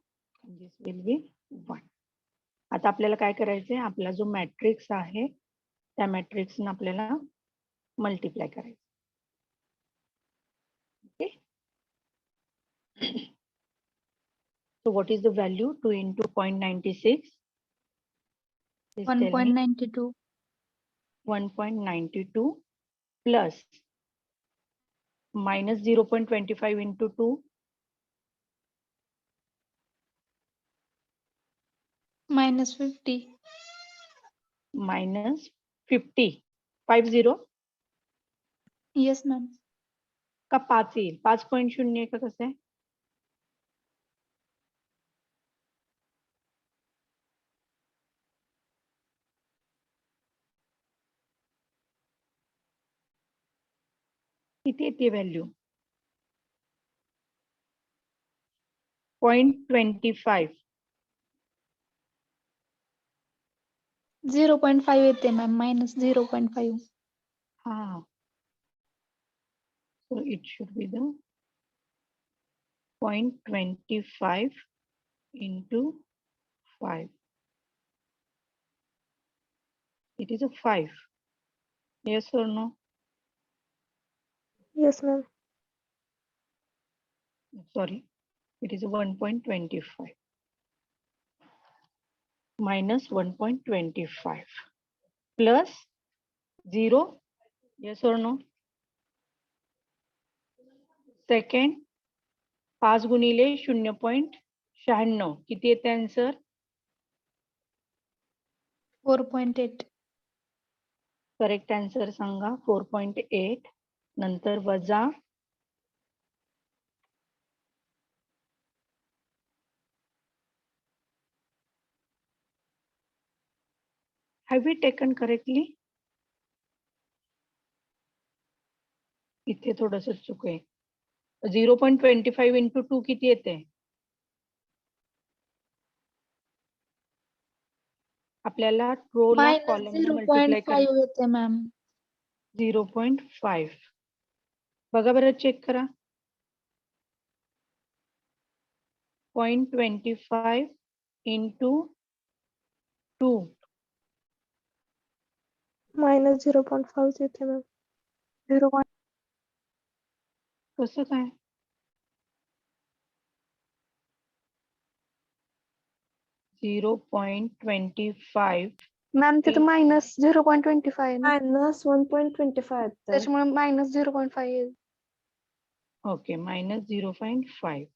And this will be 1. आता आपल्याला काय करायचंय? आपला जो matrix आहे त्या मॅट्रिक्सने आपल्याला मल्टिप्लाय करायचं. Okay. So what is the value? 2 into 0.96. Please tell me. 1.92. 1.92 plus minus 0.25 into 2. -50. Minus 50. 50 Yes, ma'am. का 5 येईल? 5.0 का कसं आहे? किती येते व्हॅल्यू? 0.25. 0.5 येते मॅम. -0.5. हा. So it should be the 0.25 into 5. It is a 5. Yes or no? Yes, ma'am. Sorry, it is a 1.25 minus 1.25 plus 0. Yes or no? Second, 5 गुणिले 0.96 किती येते आन्सर? 4.8. करेक्ट आन्सर सांगा. 4.8. नंतर वजा have we taken correctly? इथे थोडस चूक आहे. 0.25 into 2 किती येते? आपल्याला रोला कॉलमला मल्टिप्लाय करायचं. -0.5 येते मॅम. 0.5. बघा बरं, चेक करा. 0.25 into 2. -0.5 येते मॅम. 0. कसं काय? -0.25. मॅम तिथं -0.25 आहे ना. -1.25 त्याच्यामुळे -0.5 येईल. ओके, -0.5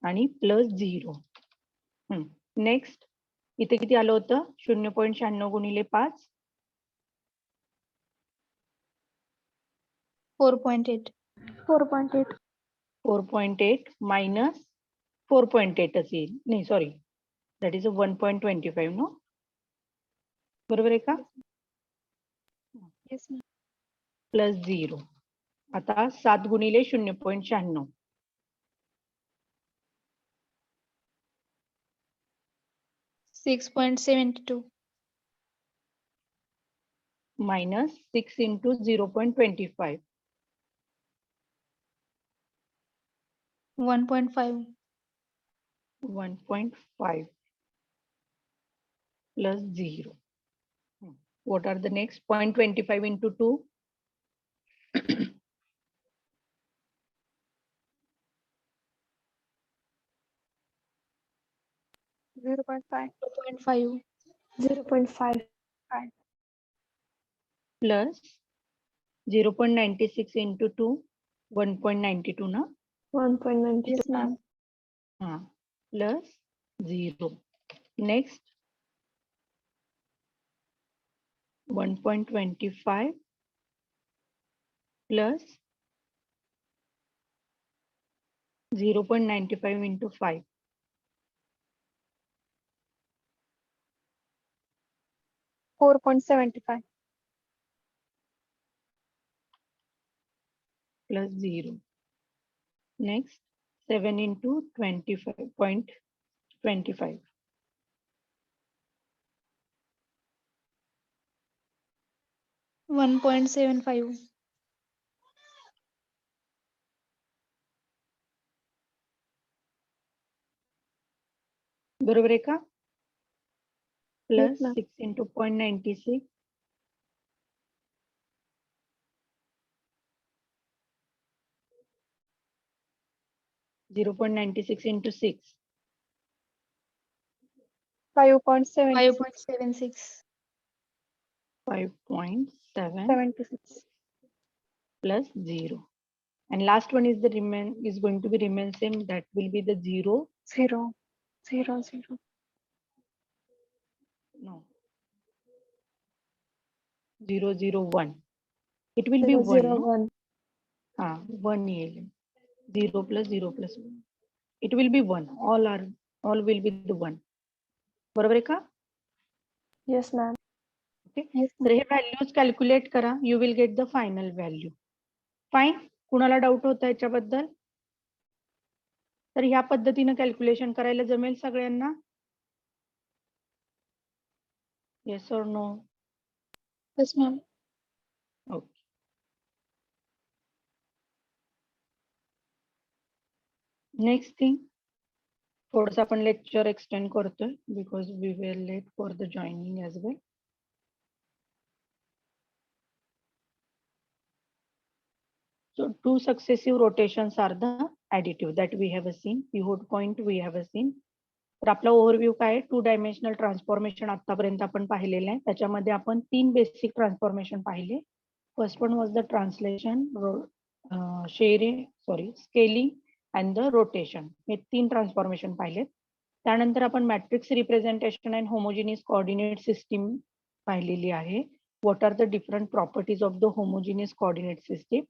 आणि +0. नेक्स्ट इथे किती आलं होतं 0.96 गुणिले 5 4.8. 4.8. 4.8 मायनस 4.8 येईल नाही सॉरी दॅट इज 1.25 नो बरोबर आहे का Yes, ma'am. प्लस 0 आता 7 गुणिले 0.96 6.72. minus 6 into 0.25 1.5. 1.5 plus 0. What are the next 0.25 into 2? 0.5. 2.5. 0.5. Plus 0.96 into 2 1.92 na 1.92. Yes, ma'am. plus 0 next 1.25 plus 0.95 into 5 4.75. plus 0 next 7 into 25.25 1.75. बरोबर आहे का plus ma'am. 6 into 0.96 0.96 into 6 5.7. 5.76. 5.7 76. plus 0 and last one is going to be remain same that will be the 0 0. 0. 0. no 001 it will be 0. 1 0. no 1. 1 येईल 0 plus 0 plus 1 it will be 1 all will be the 1 बरोबर आहे का Yes, ma'am. Okay Yes, तर हे values calculate करा you will get the final value fine कुणाला doubt होता याच्याबद्दल तर ह्या पद्धतीने कॅल्क्युलेशन करायला जमेल सगळ्यांना yes or no Yes, ma'am. Okay next thing थोडंसं आपण लेक्चर एक्सटेंड करतोय because we were late for the joining as well So two successive rotations are the additive that we have seen. Pivot point we have seen. तर आपला overview काय two dimensional transformation आतापर्यंत आपण पाहिलेलं आहे त्याच्यामध्ये आपण 3 बेसिक ट्रान्सफॉर्मेशन पाहिले first one was the translation scaling and the rotation हे 3 ट्रान्सफॉर्मेशन पाहिले त्यानंतर आपण matrix representation and homogeneous coordinate system पाहिलेली आहे what are the different properties of the homogeneous coordinate system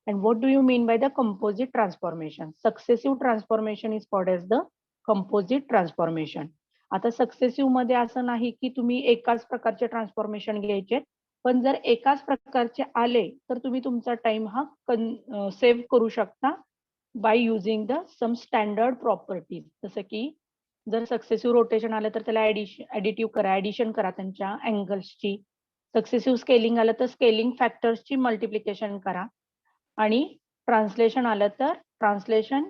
and what do you mean by the composite transformation successive transformation is called as the composite transformation आता successive मध्ये असं नाही की तुम्ही एकाच प्रकारचे ट्रान्सफॉर्मेशन घ्यायचे पण जर एकाच प्रकारचे आले तर तुम्ही तुमचा टाइम हा सेव्ह करू शकता by using the some standard properties जसं की जर सक्सेसिव्ह रोटेशन आलं तर त्याला ऍडिटिव्ह करा ऍडिशन करा त्यांच्या अँगल्सची सक्सेसिव्ह स्केलिंग आलं तर स्केलिंग फॅक्टर्सची मल्टिप्लिकेशन करा आणि ट्रान्सलेशन आलं तर ट्रान्सलेशन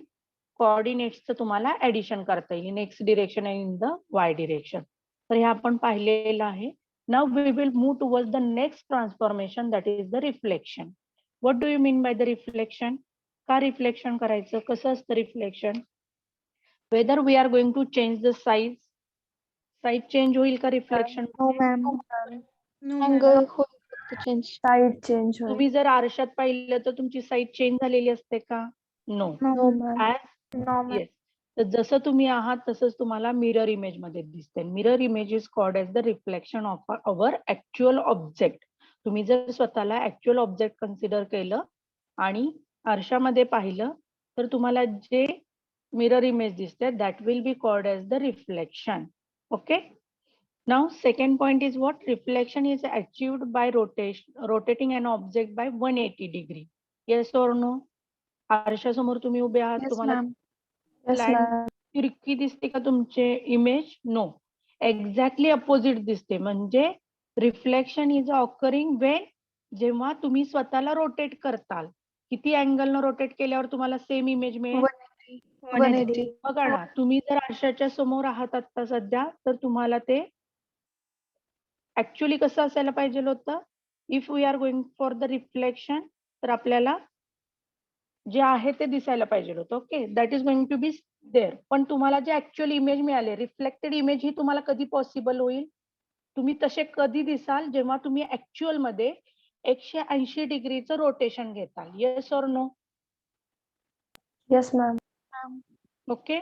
कोऑर्डिनेट्सचं तुम्हाला ऍडिशन करता येईल next direction in the y direction तर हे आपण पाहिलेलं आहे now we will move towards the next transformation that is the reflection what do you mean by the reflection का रिफ्लेक्शन करायचं कसं असतं reflection whether we are going to change the size change होईल का reflection No, ma'am. No, ma'am. Angle change. Side change होईल. तुम्ही जर आरशात पाहिलं तर तुमची साईज चेंज झालेली असते का no No, No, ma'am. ma'am. as No, ma'am. yes तर जसं तुम्ही आहात तसंच तुम्हाला मिरर इमेज मध्ये दिसते. Mirror image is called as the reflection of our actual object. तुम्ही जर स्वतःला ऍक्च्युअल ऑब्जेक्ट कन्सिडर केलं आणि आरशामध्ये पाहिलं तर तुम्हाला जे मिरर इमेज दिसते that will be called as the reflection. Okay. Now second point is what? Reflection is achieved by rotating an object by 180 degree. Yes or no? आरशासमोर तुम्ही उभे आहात, Yes, तुम्हाला ma'am. Yes, land ma'am. तिरकी दिसते का तुमचे image? No, exactly opposite दिसते. म्हणजे रिफ्लेक्शन इज ऑकरिंग वेन, जेव्हा तुम्ही स्वतःला रोटेट करताल. किती अँगल न रोटेट केल्यावर तुम्हाला सेम इमेज मिळेल? 180. बघा ना, तुम्ही जर आरशाच्या समोर आहात आता सध्या, तर तुम्हाला ते ऍक्च्युअली कसं असायला पाहिजे होतं? If we are going for the reflection, तर आपल्याला जे आहे ते दिसायला पाहिजे होतं. Okay, that is going to be there. पण तुम्हाला जे ऍक्च्युअल इमेज मिळाले, रिफ्लेक्टेड इमेज ही तुम्हाला कधी पॉसिबल होईल? तुम्ही तसे कधी दिसाल? जेव्हा तुम्ही ऍक्च्युअल मध्ये 180 डिग्रीचं रोटेशन घेताल. Yes or no? Yes, ma'am. Okay,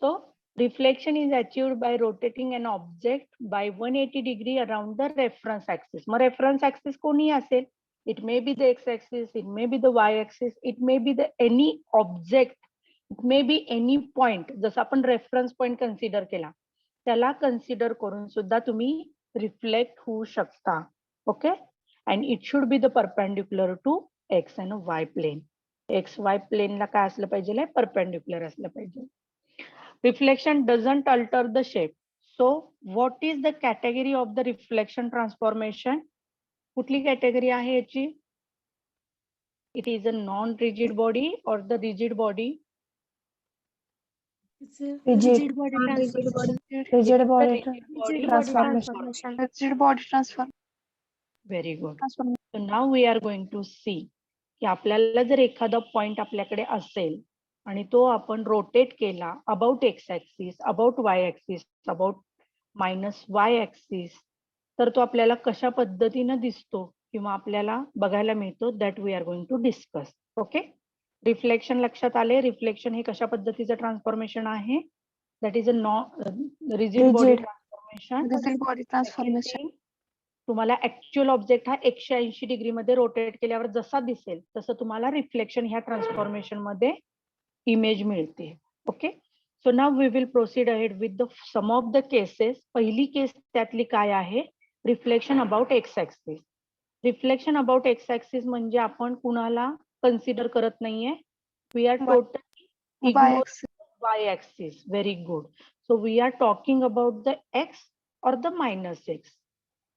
so reflection is achieved by rotating an object by 180 degree around the reference axis. मग reference axis कोणी असेल? It may be the x-axis, it may be the y-axis, it may be the any object, it may be any point. जसं आपण reference point consider केला, त्याला consider करून सुद्धा तुम्ही रिफ्लेक्ट होऊ शकता. Okay, and it should be the perpendicular to x and y plane. X y प्लेनला काय असलं पाहिजे? परपेंडिक्युलर असलं पाहिजे. Reflection doesn't alter the shape. So what is the category of the reflection transformation? कुठली कॅटेगरी आहे याची? It is a non-rigid body or the rigid body? It's a Rigid. rigid body transformation. Rigid body Rigid body transformation. transformation. Rigid body transfer. Very good. Transformation. So now we are going to see की आपल्याला जर एखादा point आपल्याकडे असेल आणि तो आपण rotate केला about x axis, about Y axis, about minus y axis, तर तो आपल्याला कशा पद्धतीनं दिसतो किंवा आपल्याला बघायला मिळतो, that we are going to discuss. Okay, reflection लक्षात आले? रिफ्लेक्शन हे कशा पद्धतीचं ट्रान्सफॉर्मेशन आहे? That is a rigid body Rigid. Transformation. Rigid body transformation. तुम्हाला ऍक्च्युअल ऑब्जेक्ट हा 180 डिग्री मध्ये रोटेट केल्यावर जसा दिसेल तसं तुम्हाला रिफ्लेक्शन ह्या ट्रान्सफॉर्मेशन मध्ये इमेज मिळते. Okay, so now we will proceed ahead with the some of the cases. पहिली केस त्यातली काय आहे? Reflection about x axis. Reflection about x axis म्हणजे आपण कुणाला कन्सिडर करत नाहीये. We are totally ignore y axis. Very good. So we are talking about the x or the minus x.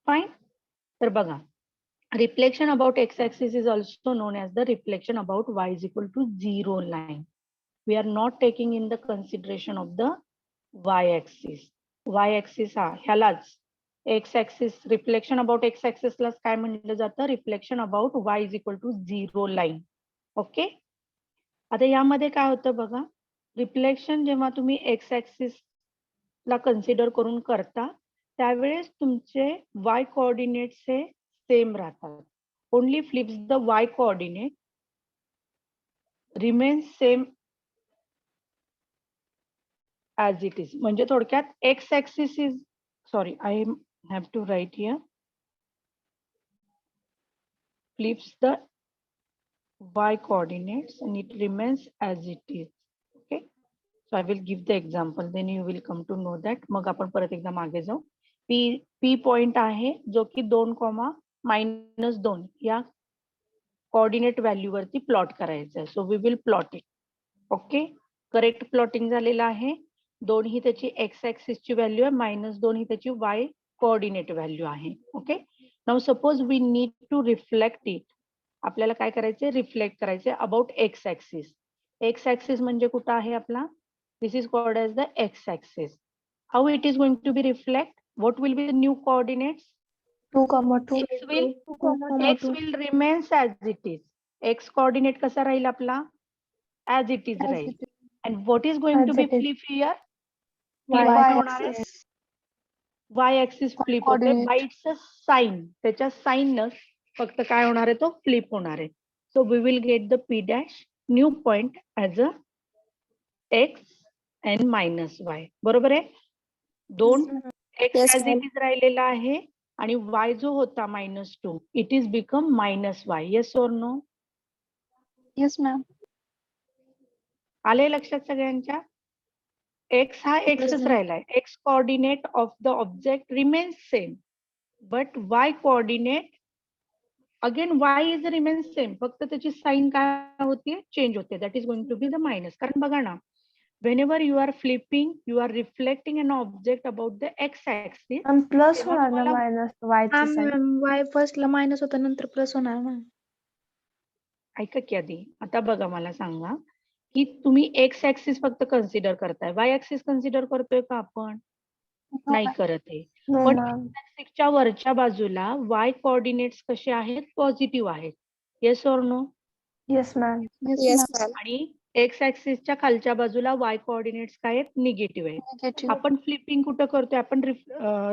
Fine. तर बघा, reflection about x axis is also known as the reflection about Y is equal to 0 line. We are not taking in the consideration of the y-axis. Y-axis हा ह्यालाच x-axis, reflection about x-axis ला काय म्हणलं जातं? Reflection about y is equal to 0 line. Okay, आता यामध्ये काय होतं बघा, रिफ्लेक्शन जेव्हा तुम्ही x-axis ला कन्सिडर करून करता त्यावेळेस तुमचे y कोऑर्डिनेट्स हे सेम राहतात. Only flips the y coordinate remains same as it is. म्हणजे थोडक्यात x axis is, sorry, I have to write here, flips the y coordinates and it remains as it is. Okay, so I will give the example, then you will come to know that. मग आपण परत एकदा मागे जाऊ. p point आहे जो की 2,-2 या कोऑर्डिनेट व्हॅल्यू वरती प्लॉट करायचं आहे. So we will plot it. Okay, correct plotting झालेलं आहे. 2 ही त्याची एक्स ऍक्सिस ची व्हॅल्यू आहे, -2 ही त्याची वाय कोऑर्डिनेट व्हॅल्यू आहे. Okay, now suppose we need to reflect it. आपल्याला काय करायचंय? रिफ्लेक्ट करायचंय about x axis. X axis म्हणजे कुठं आहे आपला? This is called as the x axis. How it is going to be reflect? What will be the new coordinates? 2,2. X will remains as it is. X coordinate कसा राहील आपला? As it is राहील. And what is going to be flip here? Y axis flip होते. By its sign, त्याच्या sign न फक्त काय होणार आहे? तो फ्लिप होणार आहे. So we will get the P dash new point as a X and minus y. बरोबर आहे. दोन x Yes, as ma'am. It is राहिलेला आहे आणि वाय जो होता -2 it is become -y. Yes or no? Yes, ma'am. आले लक्षात सगळ्यांच्या? एक्स हा एक्सच राहिलाय. X coordinate of the object remains same but y coordinate again y is remains same, फक्त त्याची साइन काय होते, चेंज होते. That is going to be the minus. कारण बघा ना, whenever you are flipping, you are reflecting an object about the x axis. Ma'am plus तेव्हा होणार ना तुम्हाला- मायनस वायची साईन. Y फर्स्टला मायनस होता नंतर प्लस होणार ना. ऐका की आधी, आता बघा मला सांगा की तुम्ही एक्स ऍक्सिस फक्त कन्सिडर करताय, वाय ऍक्सिस कन्सिडर करतोय का आपण? नाही करत आहे. नो पण मॅम. च्या वरच्या बाजूला वाय कोऑर्डिनेट्स कसे आहेत? पॉझिटिव्ह आहेत. Yes or no? Yes ma'am. Yes, ma'am. आणि एक्स ऍक्सिसच्या खालच्या बाजूला वाय कोऑर्डिनेट्स काय आहेत? निगेटिव्ह आहेत. Negative. आपण फ्लिपिंग कुठं करतोय? आपण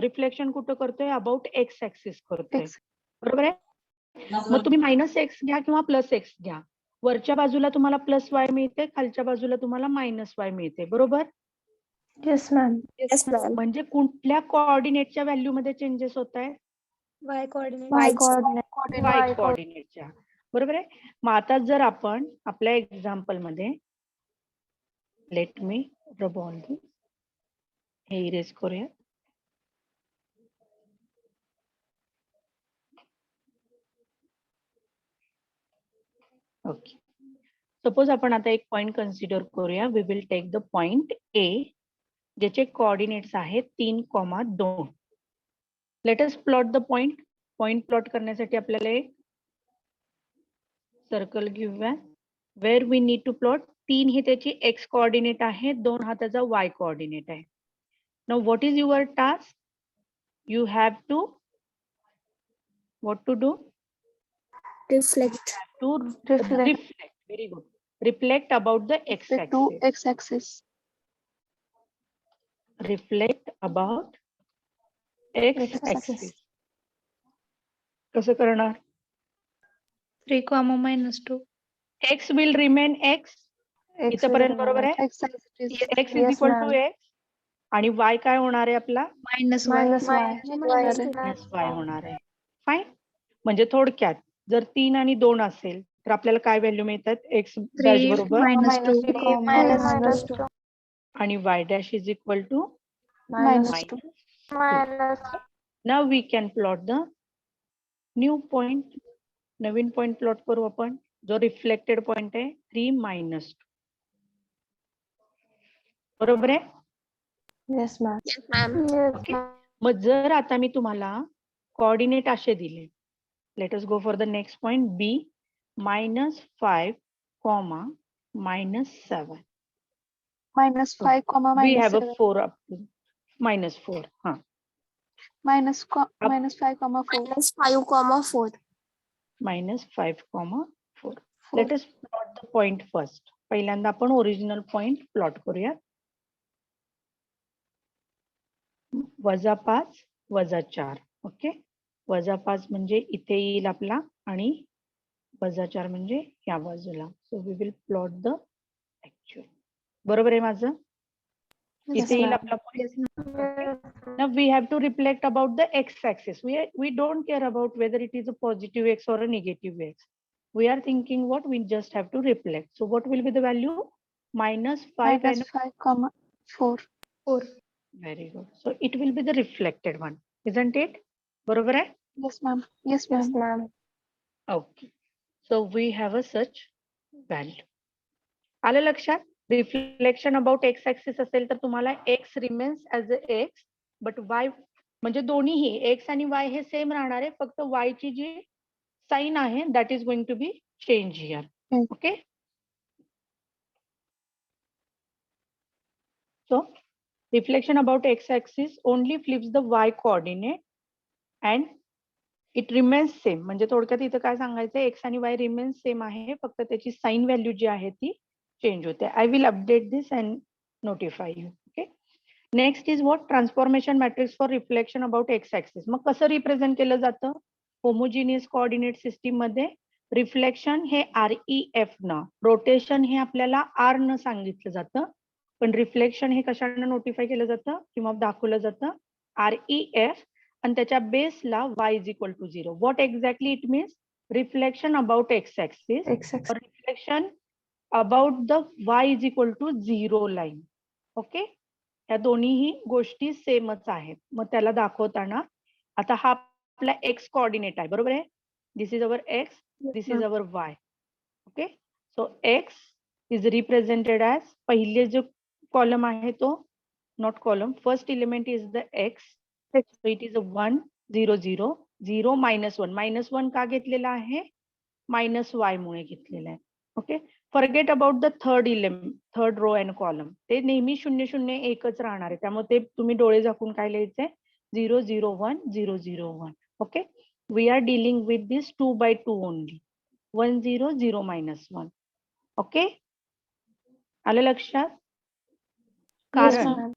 रिफ्लेक्शन कुठं करतोय? अबाउट एक्स ऍक्सिस करतोय. X. बरोबर आहे. मग तुम्ही -x घ्या किंवा +x घ्या. वरच्या बाजूला तुम्हाला +y मिळते, खालच्या बाजूला तुम्हाला -y मिळते. बरोबर? Yes ma'am. Yes, ma'am. म्हणजे कुठल्या कोऑर्डिनेटच्या व्हॅल्यू मध्ये चेंजेस होत आहे? Y coordinate. Y Y coordinate. Y कोऑर्डिनेटच्या. बरोबर आहे. मग आता जर आपण आपल्या एक्झाम्पल मध्ये लेट मी रब ऑल दिस, हे इरेज करूया. ओके. सपोज आपण आता एक पॉइंट कन्सिडर करूया. We will take the point A, ज्याचे कोऑर्डिनेट्स आहेत 3,2. Let us plot the point. Point plot करण्यासाठी आपल्याला एक सर्कल घेऊया. Where we need to plot. 3 ही त्याची एक्स कोऑर्डिनेट आहे, 2 हा त्याचा वाय कोऑर्डिनेट आहे. Now what is your task? You have to what to do? Reflect. To Reflect. reflect. Very good. Reflect about the x To axis. X axis. Reflect about x X axis. axis. कसं करणार? 3, -2. X will remain x. इथपर्यंत बरोबर आहे? X axis. X is Yes, equal to ma'am. x. आणि y काय होणार आहे आपला? -y. Minus Y. Minus y होणार आहे. फाईन. म्हणजे थोडक्यात जर 3 आणि 2 असेल तर आपल्याला काय व्हॅल्यू मिळतात? x डॅश 3 बरोबर -2. -2. आणि y dash is equal to -2. Now we can plot the new point. नवीन पॉइंट प्लॉट करू आपण. जो रिफ्लेक्टेड पॉइंट आहे 3 -2. बरोबर आहे? Yes ma'am. Yes, ma'am. Okay. मग जर आता मी तुम्हाला कोऑर्डिनेट असे दिले, let us go for the next point B, -5, -7. -5, We have a -7. 4 up to -4. हाँ. -5, -4. -5, 4. -5, 4. Let us plot the point first. पहिल्यांदा आपण ओरिजिनल पॉइंट प्लॉट करूया. -5, -4. ओके. -5 म्हणजे इथे येईल आपला आणि -4 म्हणजे या बाजूला. So we will plot the actual. बरोबर आहे माझं? इथे येईल आपला point. Now we have to reflect about the x-axis. We don't care about whether it is a positive x or a negative x. We are thinking what we just have to reflect. So what will be the value? -5 and -5, 4. very good. So it will be the reflected one, isn't it? बरोबर आहे? Yes, ma'am. Yes, yes ma'am. Ma'am. Okay. So we have a such value. आलं लक्षात? Reflection about x axis असेल तर तुम्हाला x remains as a x, but y म्हणजे दोन्हीही x आणि y हे सेम राहणार आहे, फक्त y ची जी साइन आहे that is going to be change here. Hmm. Okay. So reflection about x axis only flips the y coordinate and it remains same. म्हणजे थोडक्यात इथं काय सांगायचं, x आणि y रिमेन्स सेम आहे, फक्त त्याची साइन व्हॅल्यू जी आहे ती चेंज होते. I will update this and notify you. Okay. Next is what? Transformation matrix for reflection about x axis. मग कसं रिप्रेझेंट केलं जातं? होमोजिनियस कोऑर्डिनेट सिस्टीम मध्ये रिफ्लेक्शन हे REF न, रोटेशन हे आपल्याला R न सांगितलं जातं. पण रिफ्लेक्शन हे कशाने नोटिफाय केलं जातं किंवा दाखवलं जातं REF आणि त्याच्या बेसला y is equal to 0. What exactly it means? Reflection about x axis X-axis. or reflection about the y is equal to 0 line. Okay, या दोन्हीही गोष्टी सेमच आहेत. मग त्याला दाखवताना आता हा आपला एक्स कोऑर्डिनेट आहे, बरोबर आहे. This is our X, this is our Y. Okay, so X is represented as, पहिले जो कॉलम आहे तो, not column, first element is the X, so it is 1 0 0 0 -1 -1 का घेतलेला आहे? -y मुळे घेतलेला आहे. Okay, forget about the third element, third row and column. ते नेहमी 0 0 1च राहणार आहे, त्यामुळे ते तुम्ही डोळे झाकून काय लिहायचंय? 0 0 1 0 0 1. Okay, we are dealing with this 2 by 2 only. 1 0 0 -1. Okay, आलं लक्षात? Yes, कारण ma'am.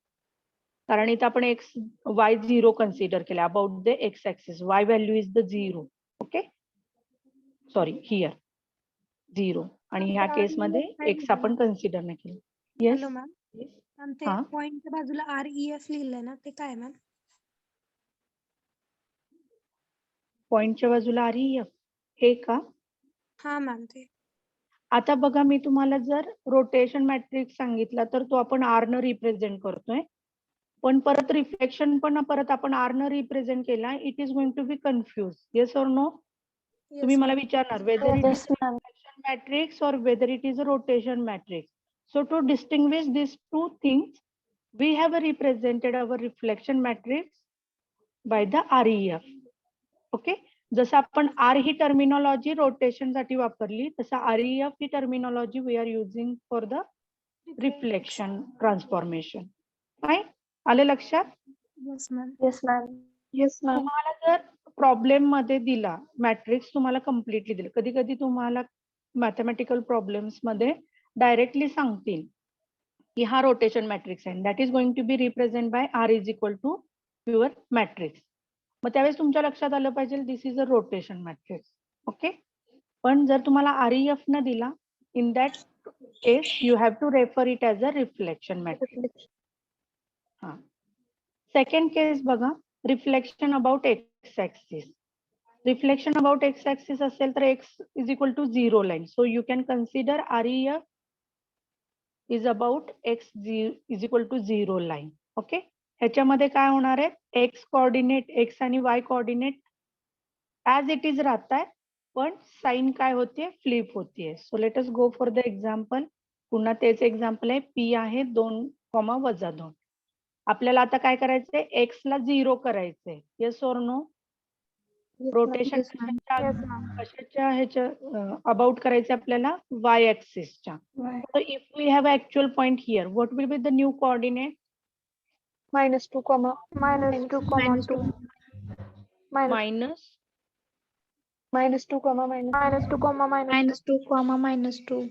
कारण इथं आपण एक्स वाय 0 कन्सिडर केला about the x axis. Y value is the 0. Okay, sorry, here 0 आणि ह्या केसमध्ये एक्स आपण कन्सिडर नाही केलं. येस, हॅलो मॅम, आणि ते हा. पॉइंटच्या बाजूला REF लिहिलंय ना, ते काय मॅम? पॉइंटच्या बाजूला REF हे का? हा मॅम, ते आता बघा, मी तुम्हाला जर रोटेशन मॅट्रिक्स सांगितला तर तो आपण R न रिप्रेझेंट करतोय, पण परत रिफ्लेक्शन पण परत आपण R न रिप्रेझेंट केला. It is going to be confuse. Yes or no? तुम्ही मला विचारणार whether it Yes, is ma'am. Reflection matrix और whether it is a rotation matrix. So to distinguish these two things, we have represented our reflection matrix by the REF. Okay, जसं आपण R ही terminology rotation साठी वापरली, तसं REF ही terminology we are using for the reflection transformation. काय आले लक्षात? Yes ma'am. Yes, ma'am. Yes, ma'am. तुम्हाला जर प्रॉब्लेम मध्ये दिला मॅट्रिक्स, तुम्हाला कम्प्लिटली दिलं, कधी कधी तुम्हाला मॅथमॅटिकल प्रॉब्लेम्स मध्ये डायरेक्टली सांगतील की हा रोटेशन मॅट्रिक्स आहे, that is going to be represent by R is equal to your matrix. मग त्यावेळेस तुमच्या लक्षात आलं पाहिजे this is a rotation matrix. Okay, पण जर तुम्हाला REF न दिला, in that case you have to refer it as a reflection matrix. हा, सेकंड केस बघा, reflection about x axis. Reflection about x axis असेल तर X is equal to 0 line. So you can consider REF is about x is equal to 0 line. Okay, ह्याच्यामध्ये काय होणार आहे? X coordinate, x आणि y coordinate as it is राहताय, पण sign काय होते? फ्लिप होतीये. So let us go for the example. पुन्हा तेच एक्झाम्पल आहे, पी आहे 2,-2. आपल्याला आता काय करायचंय? एक्स ला 0 करायचंय. Yes or no? Rotation Yes, ma'am. कशाच्या ह्याच्या अबाउट करायचं आपल्याला? वाय ऍक्सिसच्या. Why? So if we have actual point here, what will be the new coordinate? -2, -2, Minus Minus two, minus two.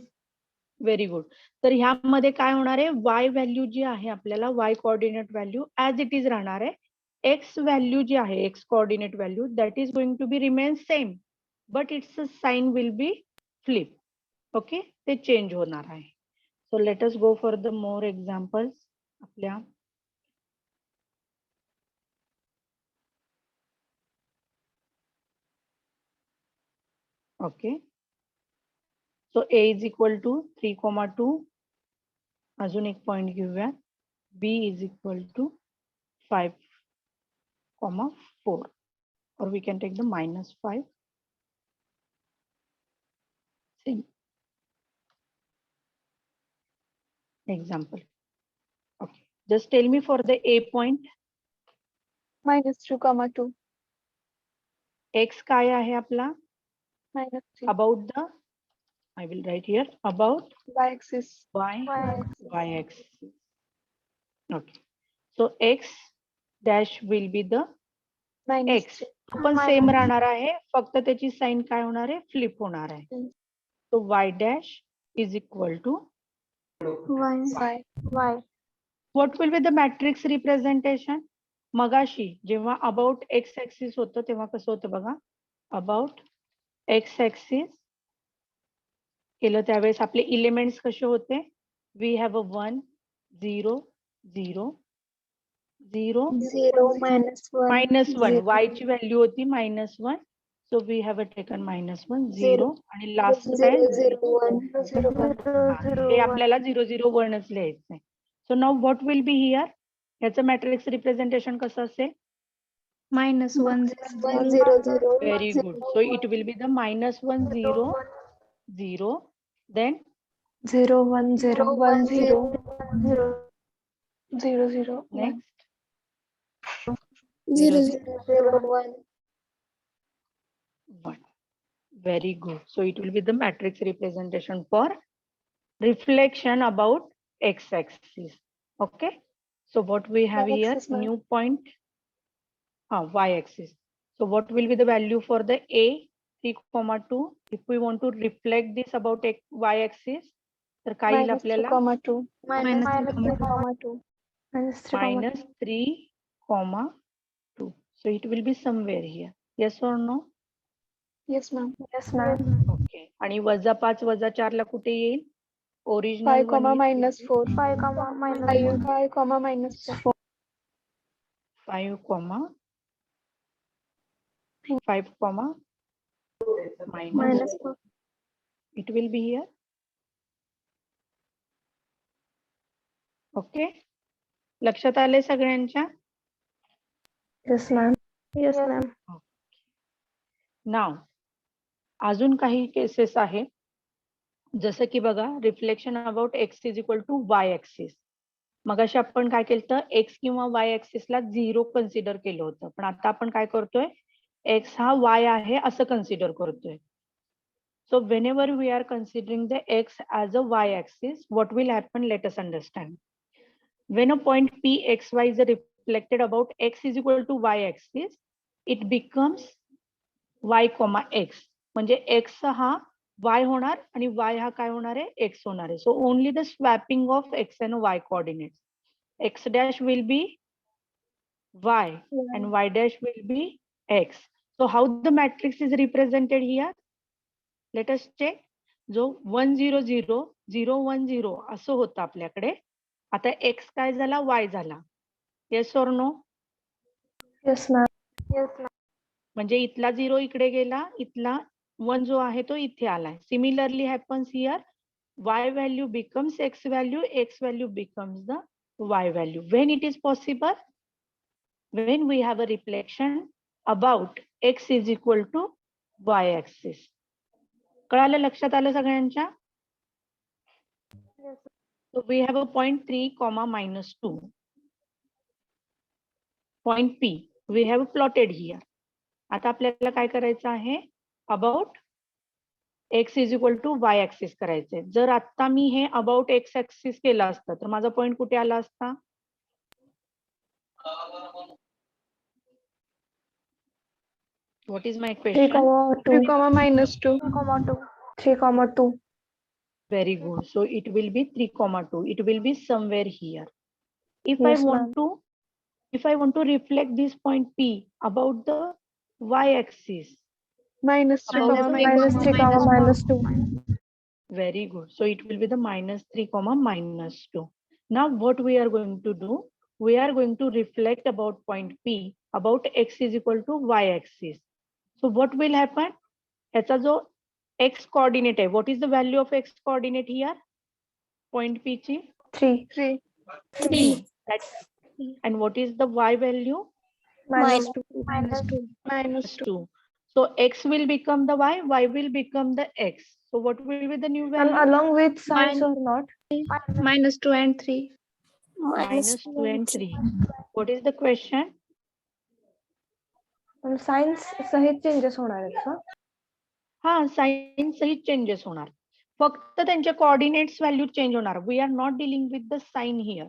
Very good. तर ह्यामध्ये काय होणार आहे? y व्हॅल्यू जी आहे आपल्याला, y coordinate value as it is राहणार आहे. x व्हॅल्यू जी आहे, x coordinate value, that is going to be remain same, but its sign will be flip. Okay, ते चेंज होणार आहे. So let us go for the more examples. आपल्या okay, so a is equal to 3,2. अजून एक point घेऊया, b is equal to 5,4, or we can take the -5. Same example. Okay, just tell me for the a point, -2, 2. x काय आहे आपला? -3. About the, I will write here, about Y-axis. y axis. Okay, so x dash will be the x. -3. पण same राहणार आहे, फक्त त्याची sign काय होणार आहे? फ्लिप होणार आहे. So y dash is equal to Y. what will be the matrix representation? मगाशी जेव्हा अबाउट एक्स ऍक्सिस होतं तेव्हा कसं होतं बघा, अबाउट एक्स ऍक्सिस केलं त्यावेळेस आपले इलिमेंट्स कसे होते? वी हॅव अ 1 0 0 0 0 -1 -1 y ची व्हॅल्यू होती -1 सो वी हॅव टेकन -1 0 आणि लास्ट काय 0 1 0 हे आपल्याला 0 0 1च लिहायचं आहे. So now what will be here, ह्याचं मॅट्रिक्स रिप्रेझेंटेशन कसं असेल? -1 0 1 0 0 Very good. So it will be the -1 0 0 then 0 1 0 1 0 0 0 1. next 0 0 0 1 1. Very good. So it will be the matrix representation for reflection about x-axis. Okay. So what we have here, Y-axis, ma'am. new point, y-axis. So what will be the value for the a 3,2? If we want to reflect this about y-axis, तर काय येईल आपल्याला? -2. -3,2 -3,2. So it will be somewhere here. Yes or no? Yes, ma'am. Yes, ma'am. Okay. आणि -5 -4 ला कुठे येईल? 5, original -4. 5, -4. 5, -4. 5, minus. -4 It will be here. Okay. लक्षात आले सगळ्यांच्या? Yes, ma'am. Yes, ma'am. नाव अजून काही केसेस आहे, जसं की बघा reflection about x is equal to y axis. मगाशी आपण काय केलं, x किंवा वाय ऍक्सिसला 0 कन्सिडर केलं होतं, पण आता आपण काय करतोय, x हा y आहे असं कन्सिडर करतोय. So whenever we are considering the x as a y-axis, what will happen? Let us understand. When a point P x y is reflected about x is equal to y-axis, it becomes y, x. म्हणजे x हा y होणार आणि y हा काय होणार आहे, x होणार आहे. So only the swapping of x and y coordinates. X dash will be y and y dash will be x. So how the matrix is represented here? Let us check. जो 1 0 0 0 1 0 असं होतं आपल्याकडे, आता x काय झाला, y झाला. Yes or no? Yes, ma'am. Yes, ma'am. म्हणजे इथला 0 इकडे गेला, इथला 1 जो आहे तो इथे आलाय. Similarly happens here, y value becomes x value, x value becomes the y value. When it is possible? When we have a reflection about x is equal to y axis. कळालं, लक्षात आलं सगळ्यांच्या? So we have a point 3, -2. Point P we have plotted here. आता आपल्याला काय करायचं आहे, about x is equal to y axis करायचंय. जर आता मी हे अबाउट x ऍक्सिस केलं असतं तर माझा पॉइंट कुठे आला असता? What is my 3, question? 3, -2. 3,2. Very good. So it will be 3,2. It will be somewhere here. If Yes, I want to reflect this point P about the y-axis. -3, -3, -2. Very good. So it will be the -3, -2. Now what we are going to do? We are going to reflect about point P about x is equal to y-axis. So what will happen? याचा जो x coordinate आहे, what is the value of x coordinate here? Point P ची 3. 3. And what is the y value? -2. -2. So x will become the y will become the x. So what will be the new And value? along with signs or not? -2 and 3. -2 and 3. What is the question? Science सहित changes होणार आहेत का? हा, sign सहित changes होणार, फक्त त्यांचे coordinates value change होणार. We are not dealing with the sign here.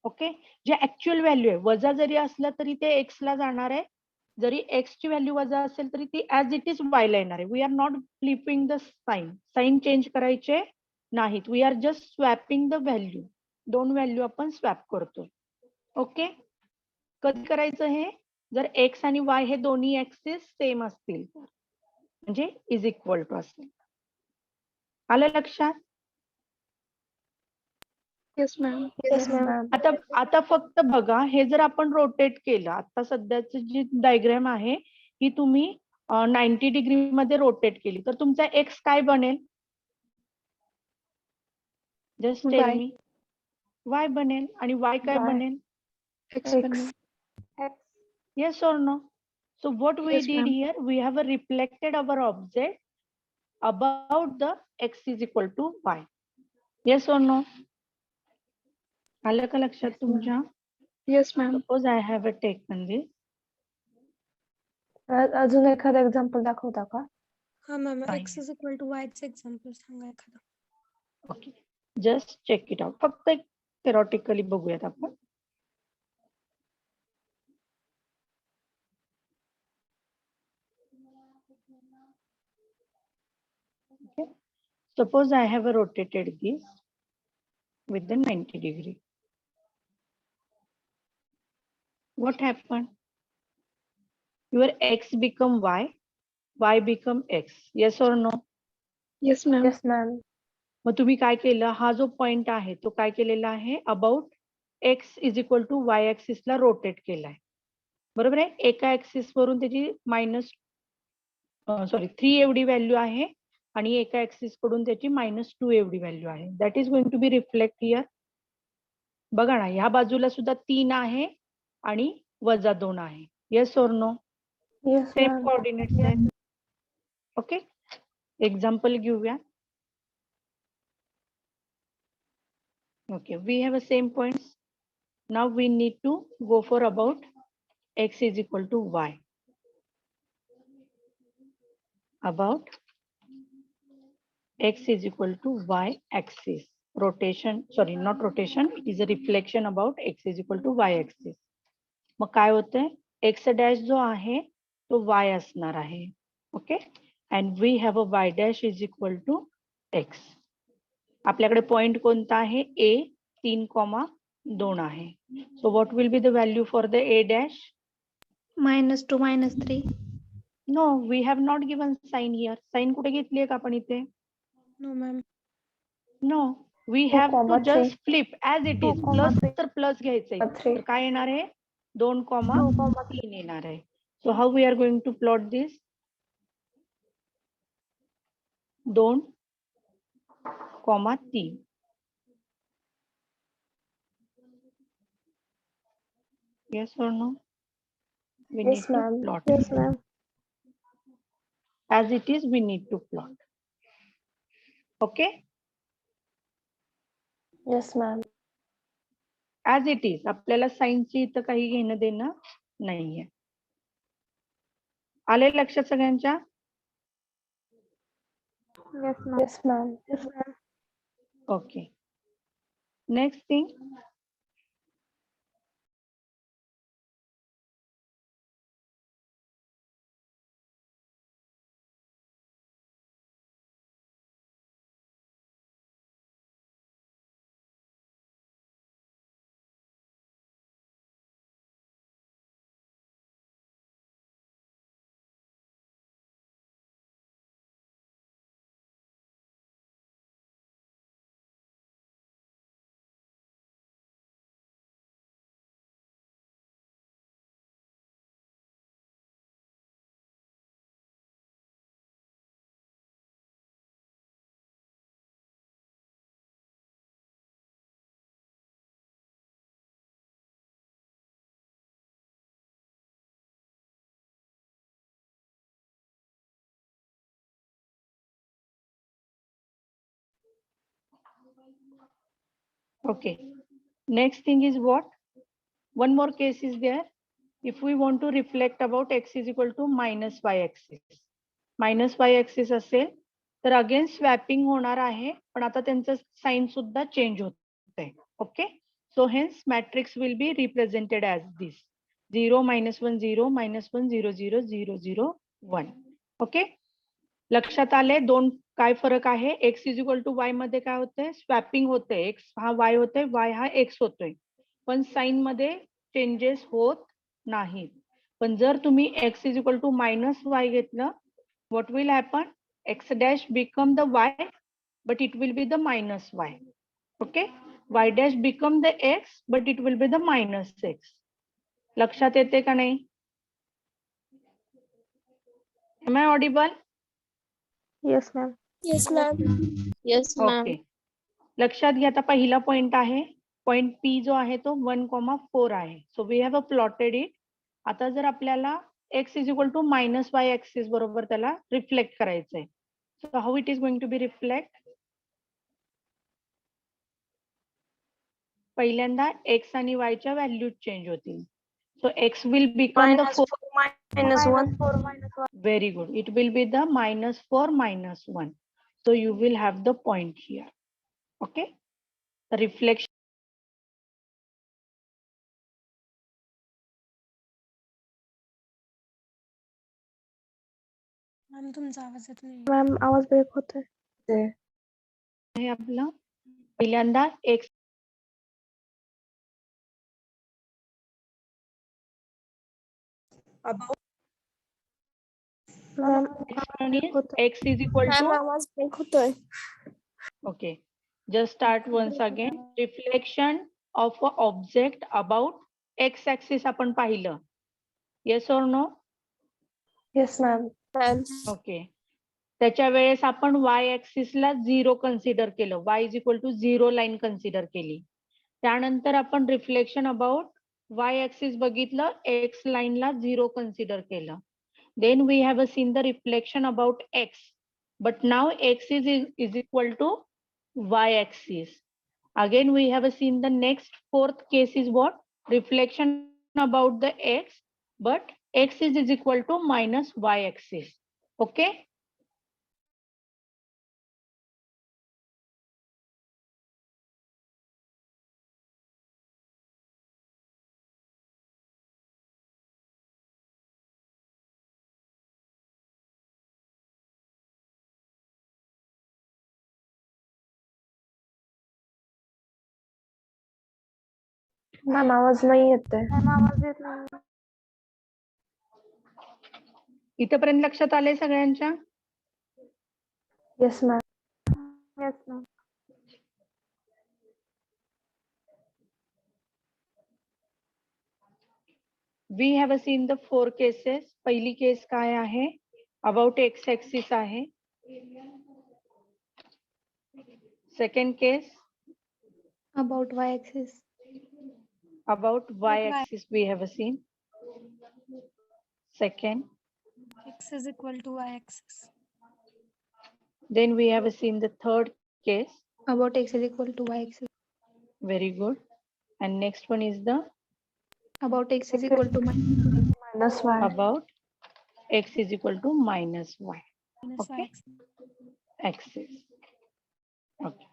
Okay, जे ऍक्च्युअल व्हॅल्यू आहे, वजा जरी असलं तरी ते एक्स ला जाणार आहे, जरी एक्स ची व्हॅल्यू वजा असेल तरी ती ऍज इट इज वाय ला येणार आहे. We are not flipping the sign change करायचे नाहीत. We are just swapping the value. दोन व्हॅल्यू आपण स्वॅप करतो. ओके, कधी करायचं हे? जर एक्स आणि वाय हे दोन्ही ऍक्सिस सेम असतील, म्हणजे इज इक्वल टू असेल. आलं लक्षात? Yes, ma'am. Yes, ma'am. आता आता फक्त बघा, हे जर आपण रोटेट केलं, आता सध्याची जी डायग्राम आहे ही तुम्ही 90 डिग्री मध्ये रोटेट केली तर तुमचा एक्स काय बनेल? Just tell Y. मी. वाय बनेल. आणि वाय काय Y. बनेल? X. X. Yes or no? So what we Yes, did ma'am. here, we have reflected our object about the x is equal to y. Yes or no? आलं का लक्षात तुमच्या? Yes, ma'am. Suppose I have a taken this. अजून एखादं example दाखवता का? हा ma'am Fine. X is equal to वायचं एक्झाम्पल सांगा एखादं. Okay. Just check it out. फक्त एक theoretically बघूयात आपण. Okay. Suppose I have rotated this with the 90 degree. What happened? Your x become y become x. Yes or no? Yes, ma'am. Yes, ma'am. मग तुम्ही काय केलं? हा जो पॉइंट आहे तो काय केलेला आहे? About x is equal to y ऍक्सिसला रोटेट केलाय. बरोबर आहे? एका ऍक्सिस वरून त्याची -3 एवढी व्हॅल्यू आहे आणि एका ऍक्सिस कडून त्याची -2 एवढी व्हॅल्यू आहे. That is going to be reflect here. बघा ना, ह्या बाजूला सुद्धा 3 आहे आणि -2 आहे. Yes or no? Yes, same ma'am. Coordinates आहेत. ओके, एक्झाम्पल घेऊया. Okay, we have the same points. Now we need to go for about x is equal to y. About x is equal to y axis. Rotation, sorry, not rotation, it is a reflection about x is equal to y axis. मग काय होतंय? x dash जो आहे तो y असणार आहे. Okay, and we have a y dash is equal to x. आपल्याकडे point कोणता आहे? A 3,2 आहे. So what will be the value for the A dash? -2 -3. No, we have not given sign here. Sign कुठे घेतली आहे का आपण इथे? No ma'am. No, we 2, have to 3. just flip as it is. 2, Plus 3. तर plus घ्यायचंय. 3. तर काय येणार आहे? 2,3 येणार आहे. So how we are going to plot this? 2,3. Yes or no? We Yes, need to ma'am. plot. Yes, ma'am. As it is, we need to plot. Okay? Yes, ma'am. As it is. आपल्याला साइनची इथं काही घेणं देणं नाहीये. आले लक्षात सगळ्यांच्या? Yes, ma'am. Yes, ma'am. Yes, ma'am. Okay. Next thing. Okay. Next thing is what? One more case is there. If we want to reflect about x is equal to -y axis. -y axis असेल तर again swapping होणार आहे, पण आता त्यांचं sign सुद्धा change होतंय. Okay, so hence matrix will be represented as this 0 -1 0 -1 0 0 0 0 1. Okay, लक्षात आले? दोन काय फरक आहे? X is equal to y मध्ये काय होतंय? स्वॅपिंग होतंय. एक्स हा वाय होतोय, वाय हा एक्स होतोय, पण साइन मध्ये चेंजेस होत नाहीत. पण जर तुम्ही x is equal to -y घेतलं, what will happen? X dash become the y, but it will be the -y. Okay, y dash become the x but it will be the minus x. लक्षात येते का नाही? Am I audible? Yes, ma'am. Yes, ma'am. Yes, okay. लक्षात घ्या, आता पहिला point आहे, point P जो आहे तो 1,4 आहे. So we have a plotted it. आता जर आपल्याला x is equal to minus y axis बरोबर त्याला रिफ्लेक्ट करायचंय. So how it is going to be reflect? पहिल्यांदा x आणि y च्या व्हॅल्यूज चेंज होतील. So x will become the minus 1. very good. It will be the -4 -1. So you will have the point here. Okay. The reflection. Ma'am तुमचा आवाज येत नाही. Ma'am आवाज break होतोय. आहे आपलं पहिल्यांदा x ma'am expression is x is equal to आवाज ब्रेक होतोय. okay. Just start once again. Reflection of a object about x axis आपण पाहिलं. Yes or no? Yes, ma'am. Okay. त्याच्या वेळेस आपण y axis ला 0 कन्सिडर केलं. y is equal to 0 line consider केली. त्यानंतर आपण रिफ्लेक्शन अबाउट y axis बघितलं, x लाईन ला 0 कन्सिडर केलं. Then we have seen the reflection about x, but now x is equal to y axis. Again we have seen the next fourth case is what? Reflection about the x, but x is equal to minus y axis. Okay. Ma'am आवाज नाही येते. इथपर्यंत लक्षात आलंय सगळ्यांच्या? Yes, ma'am. Yes, ma'am. We have seen the 4 cases. पहिली केस काय आहे? About x axis आहे. Second case About y-axis. about y axis we have seen. Second, X is equal to y axis. then we have seen the third case. About x is equal to y-axis. Very good. And next one is the About x is equal to Minus y. about x is equal to minus y Minus y Okay. axis. axis. Okay.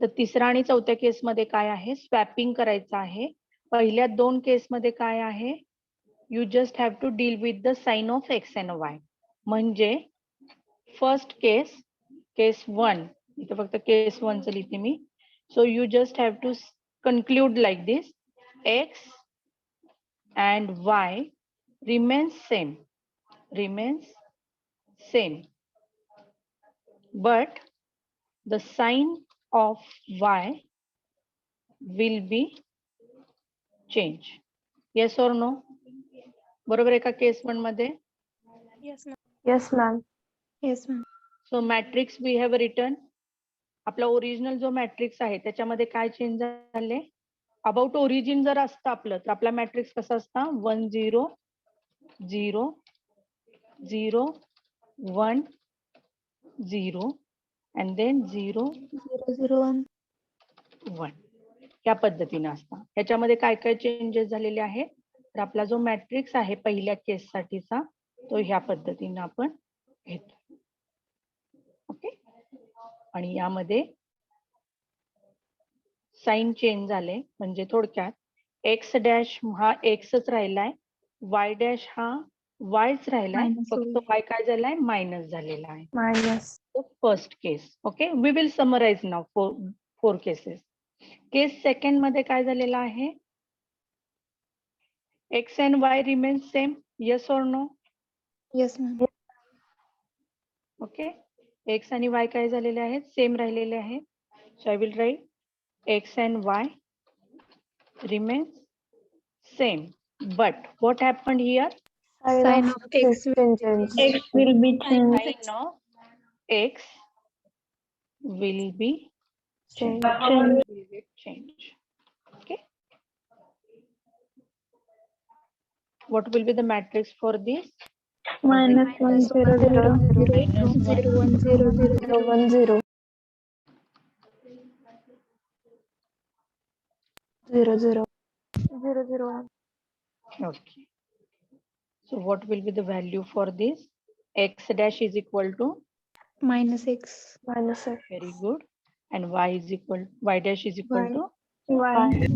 तर तिसरा आणि चौथ्या केस मध्ये काय आहे? Swapping करायचं आहे. पहिल्या 2 केस मध्ये काय आहे? You just have to deal with the sign of x and y. म्हणजे फर्स्ट केस, केस 1, इथे फक्त केस 1 च लिहिते मी. So you just have to conclude like this, x and y remains same, but the sign of y will be changed. Yes or no? बरोबर आहे का केस 1 मध्ये? Yes, ma'am. Yes, ma'am. yes ma'am. So matrix we have return. आपला original जो matrix आहे त्याच्यामध्ये काय change झाले? अबाउट ओरिजिन जर असतं आपलं तर आपला मॅट्रिक्स कसा असता? 1 0 0 0 1 0 and then 0 0 0 1. 1 या पद्धतीने असता. ह्याच्यामध्ये काय काय चेंजेस झालेले आहेत? तर आपला जो मॅट्रिक्स आहे पहिल्या केस साठीचा तो ह्या पद्धतीने आपण घेतो. ओके. आणि यामध्ये साइन चेंज झाले, म्हणजे थोडक्यात एक्स डॅश हा एक्सच राहिलाय, वाय डॅश हा वायच राहिलाय, Minus फक्त y. वाय काय झालाय? मायनस झालेला आहे. Minus. First case. Okay. We will summarize now four cases. Case second मध्ये काय झालेलं आहे? X and y remain same. Yes or no? Yes ma'am. Okay. X आणि वाय काय झालेले आहेत? सेम राहिलेले आहेत. So I will write x and y remains same. But what happened here? Sign of x will change. X will be changed. Sign of x will be Change. change. Okay. What will be the matrix for this? -1 0 0 Minus 1 0 1 0 0 0 1 0 0 0 0 0 1. Okay. So what will be the value for this? X dash is equal to, -x. Minus x. very good. And y is equal, y dash is equal Y. to, Y.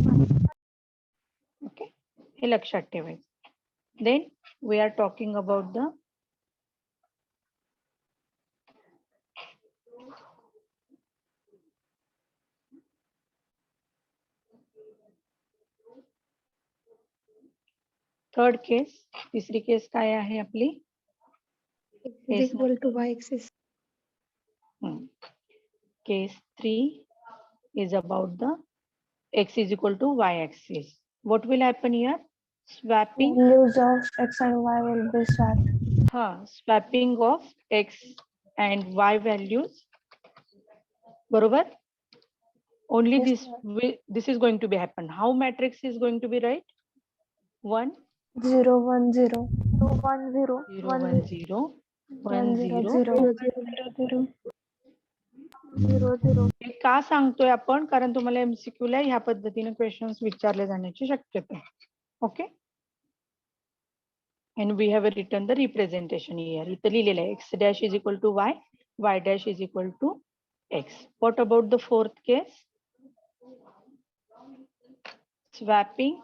okay. हे लक्षात ठेवायचं. Then we are talking about the third case. तिसरी केस काय आहे आपली? X is Case equal to y axis. Case 3 is about the x is equal to y axis. What will happen here? Swapping, Values of x and y will be swapped. swapping of x and y values. बरोबर? Only Yes, this is going to be happen. How matrix is going to be right? 1 0 1 0 2 1 0 0 1 1 0 1 0 0 0 0 0. हे का सांगतोय आपण? कारण तुम्हाला MCQ ला ह्या पद्धतीने क्वेश्चन्स विचारले जाण्याची शक्यता आहे. Okay. And we have written the representation here. इथे लिहिलेलं आहे x dash is equal to y, y dash is equal to x. What about the fourth case? Swapping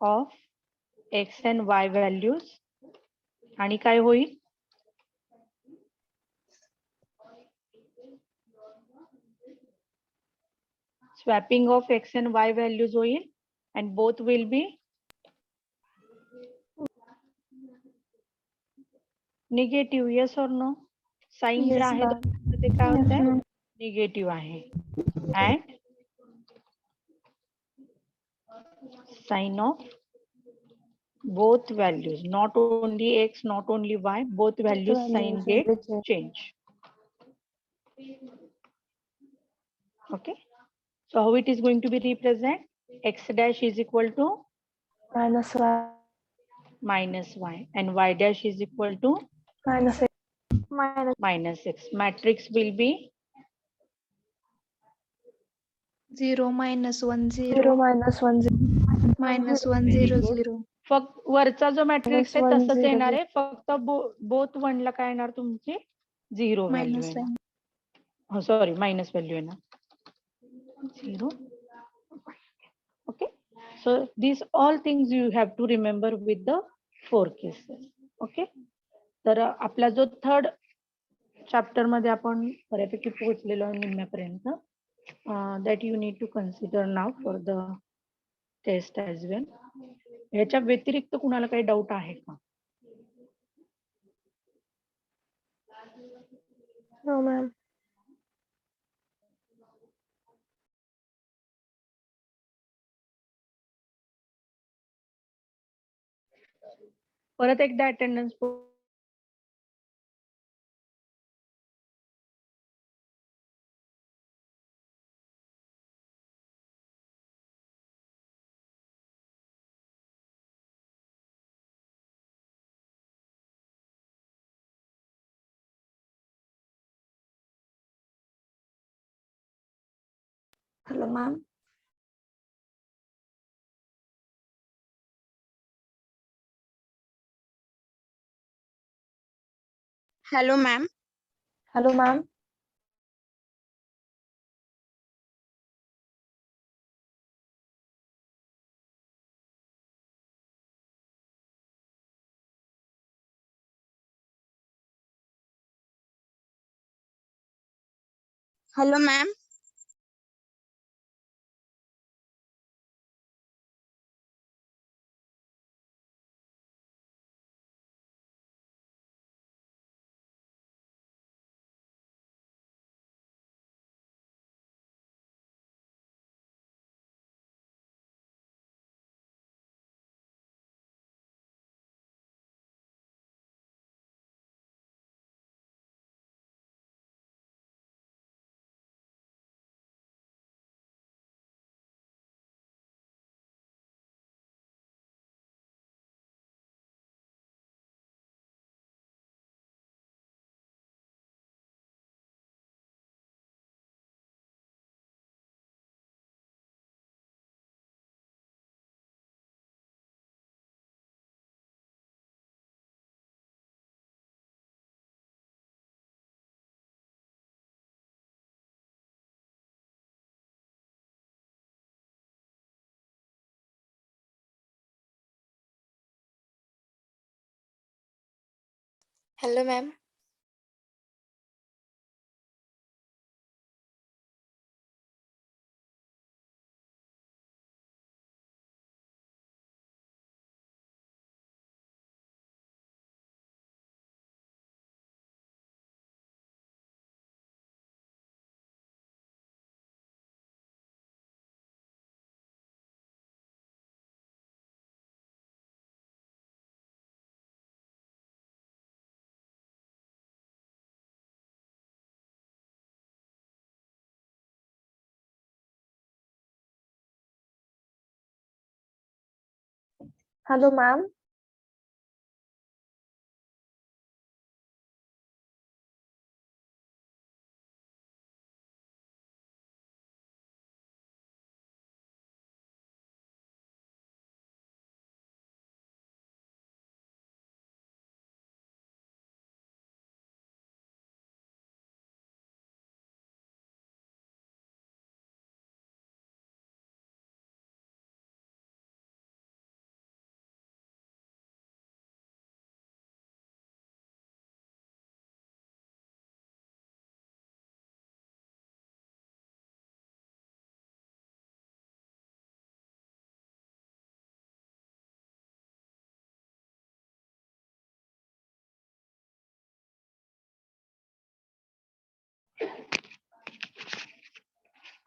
of x and y values. आणि काय होईल? Swapping of x and y values होईल and both will be negative. Yes or no? Sign जे Yes, आहे ma'am. ते काय होत आहे? Negative आहे. And sign of both values, not only x, not only y, both values sign values get will be change. Okay. So how it is going to be represent? X dash is equal to minus y minus y and y dash is equal to minus x minus x. Matrix will be 0 -1 0 0 minus 1 0 -1 Very 0 good. 0. फक्त वरचा जो matrix आहे Minus one, तसंच zero, येणार आहे. फक्त both वनला काय येणार तुमची? 0 व्हॅल्यू Minus येणार. sign. सॉरी, मायनस व्हॅल्यू येणार. 0. Okay. So these all things you have to remember with the 4 cases. Okay. तर आपला जो थर्ड चॅप्टर मध्ये आपण बऱ्यापैकी पोहोचलेलो आहे निम्म्यापर्यंत. That you need to consider now for the test as well. ह्याच्या व्यतिरिक्त कुणाला काही डाऊट आहे का? no ma'am. परत एकदा attendance Hello ma'am. Hello, ma'am. Hello ma'am. Hello, ma'am. Hello, ma'am. Hello, ma'am.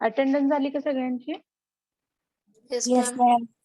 Attendance झाली का सगळ्यांची? Yes, Yes, ma'am. ma'am.